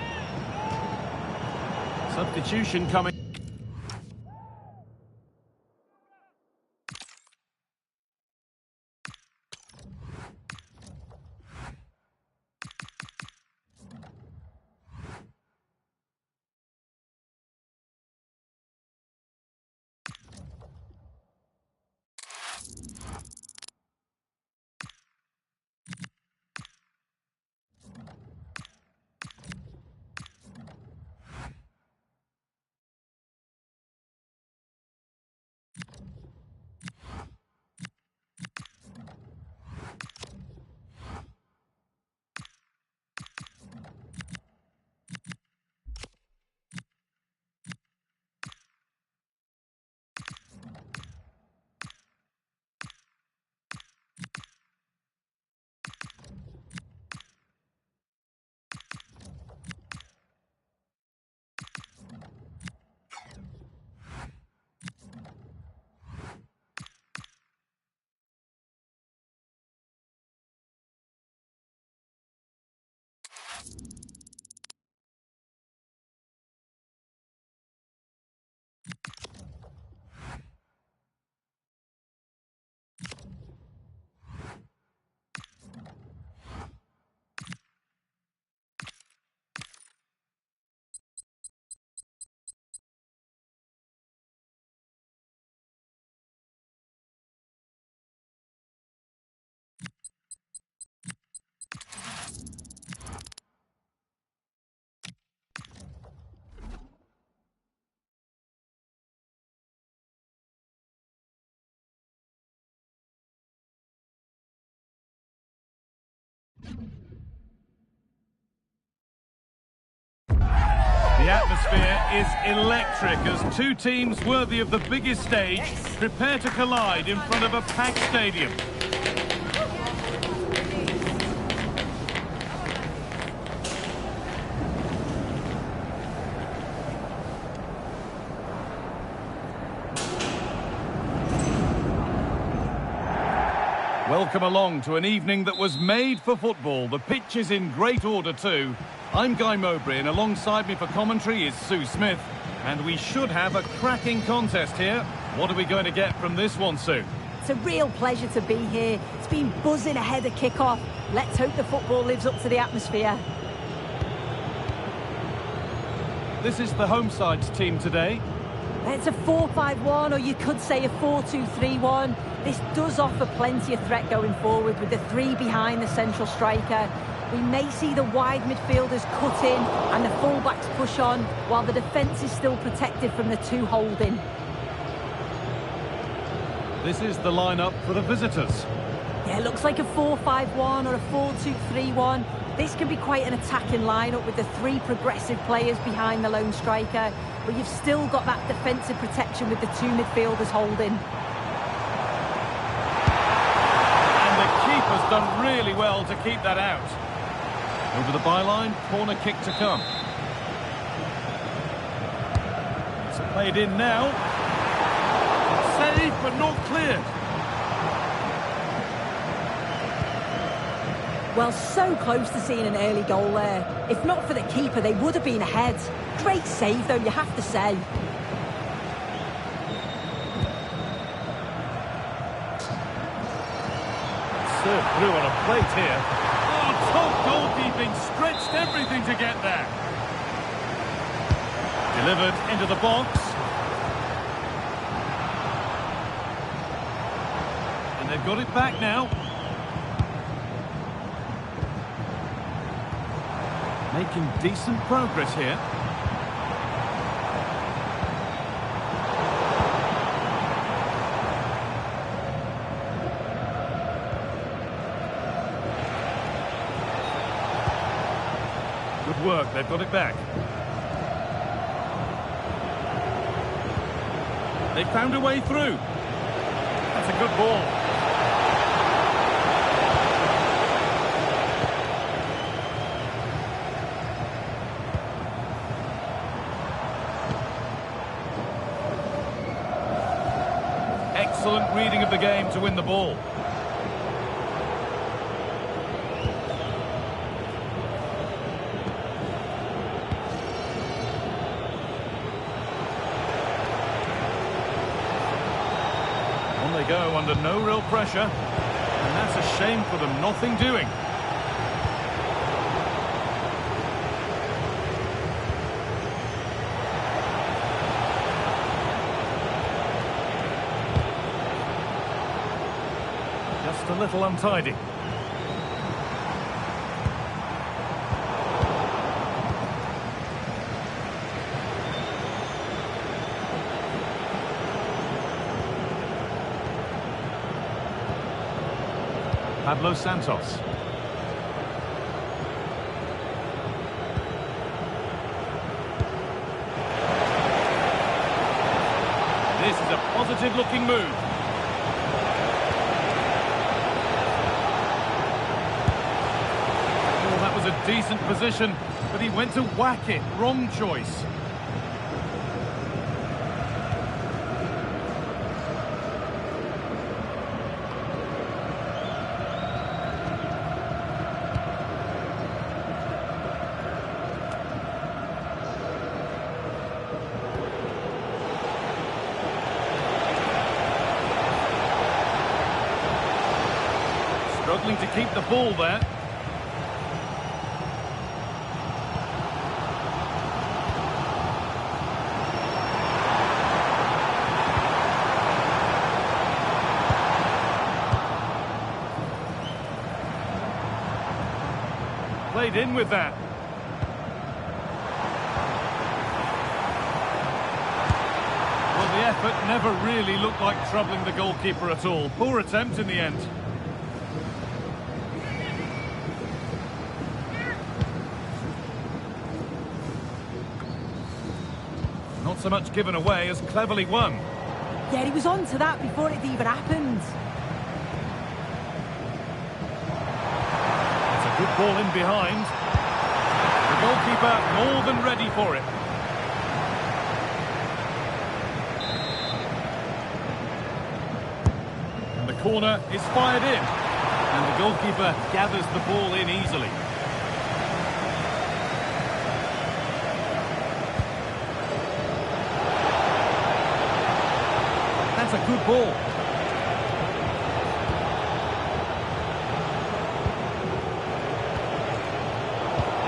Substitution coming. atmosphere is electric as two teams worthy of the biggest stage prepare to collide in front of a packed stadium. Welcome along to an evening that was made for football. The pitch is in great order too. I'm Guy Mowbray and alongside me for commentary is Sue Smith. And we should have a cracking contest here. What are we going to get from this one, Sue? It's a real pleasure to be here. It's been buzzing ahead of kick-off. Let's hope the football lives up to the atmosphere. This is the home side's team today. It's a 4-5-1, or you could say a 4-2-3-1. This does offer plenty of threat going forward with the three behind the central striker. We may see the wide midfielders cut in and the fullbacks push on, while the defence is still protected from the two holding. This is the lineup for the visitors. Yeah, it looks like a 4-5-1 or a 4-2-3-1. This can be quite an attacking lineup with the three progressive players behind the lone striker, but you've still got that defensive protection with the two midfielders holding. And the keeper's done really well to keep that out. Over the byline, corner kick to come. It's played in now. Safe but not cleared. Well, so close to seeing an early goal there. If not for the keeper, they would have been ahead. Great save, though, you have to say. Served through on a plate here. Oh, top goalkeeping, stretched everything to get there. Delivered into the box. And they've got it back now. Making decent progress here. Good work, they've got it back. They found a way through. That's a good ball. Excellent reading of the game to win the ball. On they go under no real pressure, and that's a shame for them, nothing doing. Just a little untidy. Pablo Santos. This is a positive-looking move. Oh, that was a decent position, but he went to whack it. Wrong choice. Struggling to keep the ball there. Played in with that. Well, the effort never really looked like troubling the goalkeeper at all. Poor attempt in the end. Not so much given away as cleverly won. Yeah, he was on to that before it even happened. It's a good ball in behind. The goalkeeper more than ready for it. And the corner is fired in. And the goalkeeper gathers the ball in easily. That's a good ball.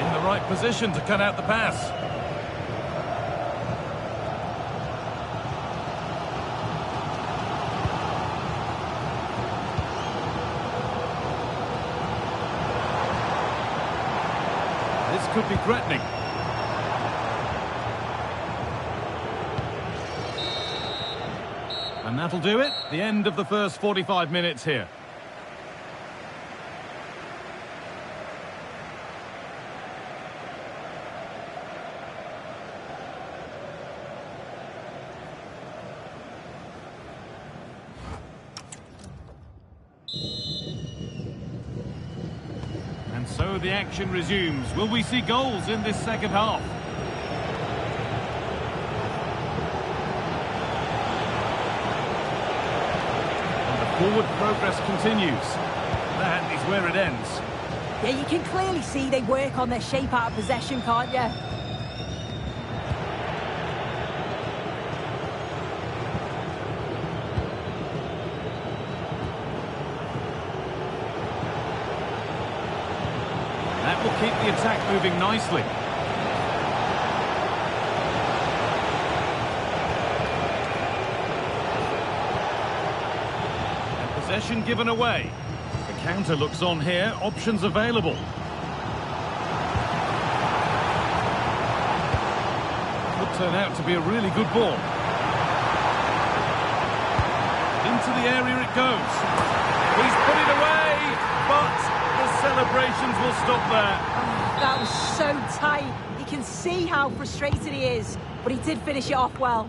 In the right position to cut out the pass. This could be threatening. And that'll do it. The end of the first 45 minutes here. And so the action resumes. Will we see goals in this second half? Forward progress continues. That is where it ends. Yeah, you can clearly see they work on their shape out of possession, can't you? That will keep the attack moving nicely. Possession given away. The counter looks on here. Options available. Could turn out to be a really good ball. Into the area it goes. He's put it away, but the celebrations will stop there. Oh, that was so tight. You can see how frustrated he is, but he did finish it off well.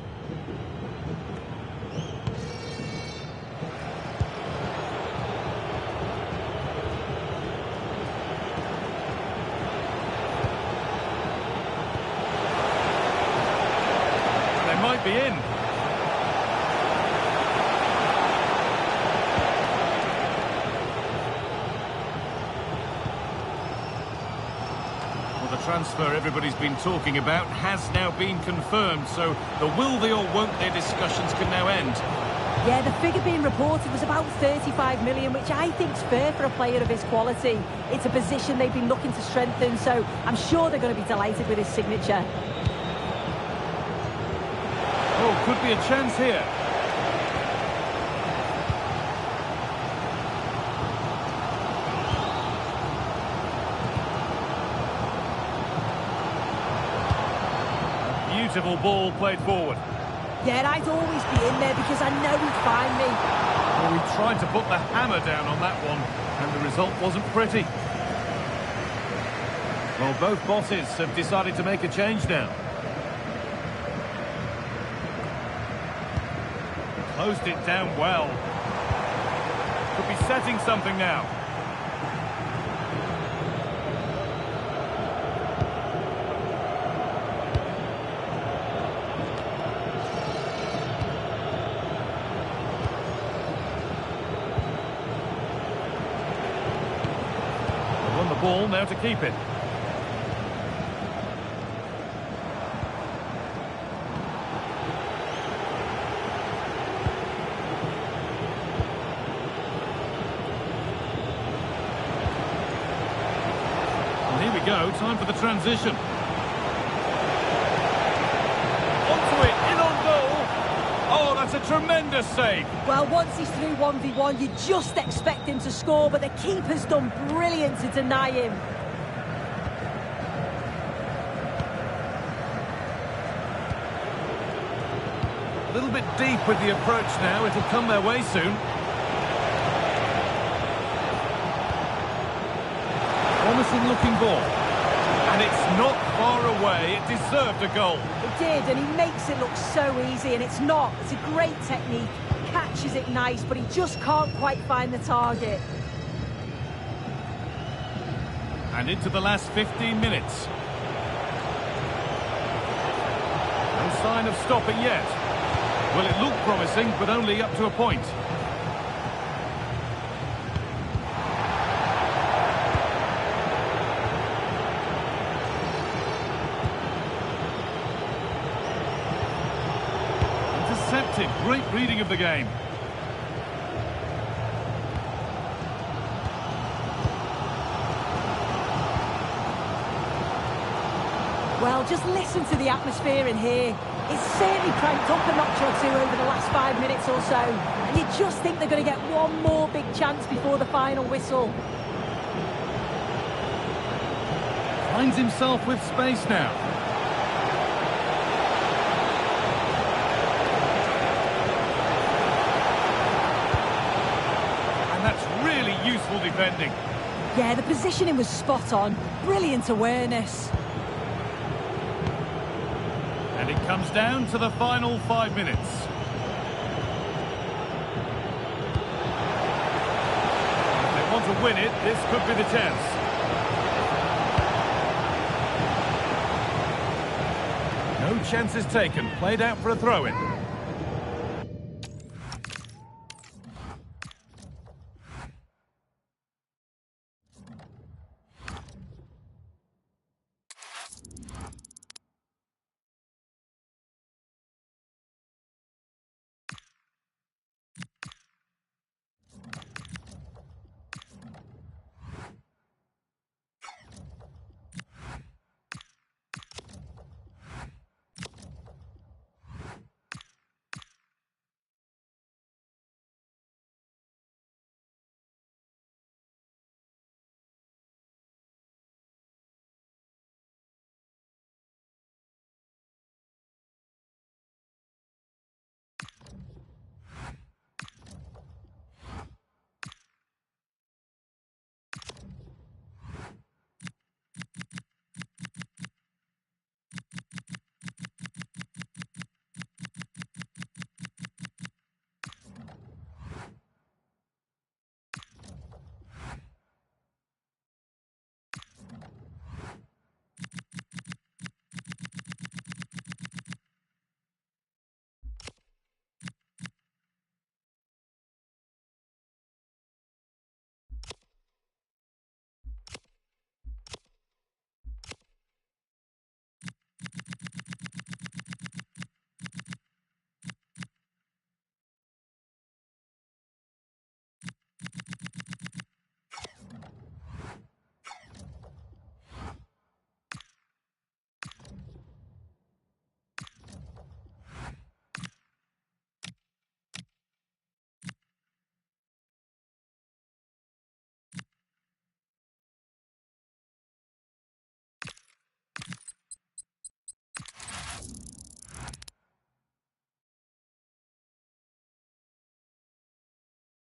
Might be in. Well, the transfer everybody's been talking about has now been confirmed, so the will they or won't they discussions can now end. Yeah, the figure being reported was about 35 million, which I think's fair for a player of his quality. It's a position they've been looking to strengthen, so I'm sure they're going to be delighted with his signature. Oh, could be a chance here. A beautiful ball played forward. Yeah, and I'd always be in there because I know he'd find me. Well, he tried to put the hammer down on that one, and the result wasn't pretty. Well, both bosses have decided to make a change now. Closed it down well. Could be setting something now. They won the ball, now to keep it. Here we go, time for the transition. Onto it, in on goal. Oh, that's a tremendous save. Well, once he's through 1v1, you just expect him to score, but the keeper's done brilliant to deny him. A little bit deep with the approach now, it'll come their way soon. Promising looking ball. And it's not far away it deserved a goal. It did, and he makes it look so easy, and it's not. It's a great technique, catches it nice, but he just can't quite find the target. And into the last 15 minutes. No sign of stopping yet. Well, it looked promising, but only up to a point. Intercepted. Great reading of the game. Well, just listen to the atmosphere in here. It's certainly cranked up a notch or two over the last 5 minutes or so. And you just think they're going to get one more big chance before the final whistle. Finds himself with space now. And that's really useful defending. Yeah, the positioning was spot on. Brilliant awareness. And it comes down to the final 5 minutes. If they want to win it, this could be the chance. No chances taken. Played out for a throw-in.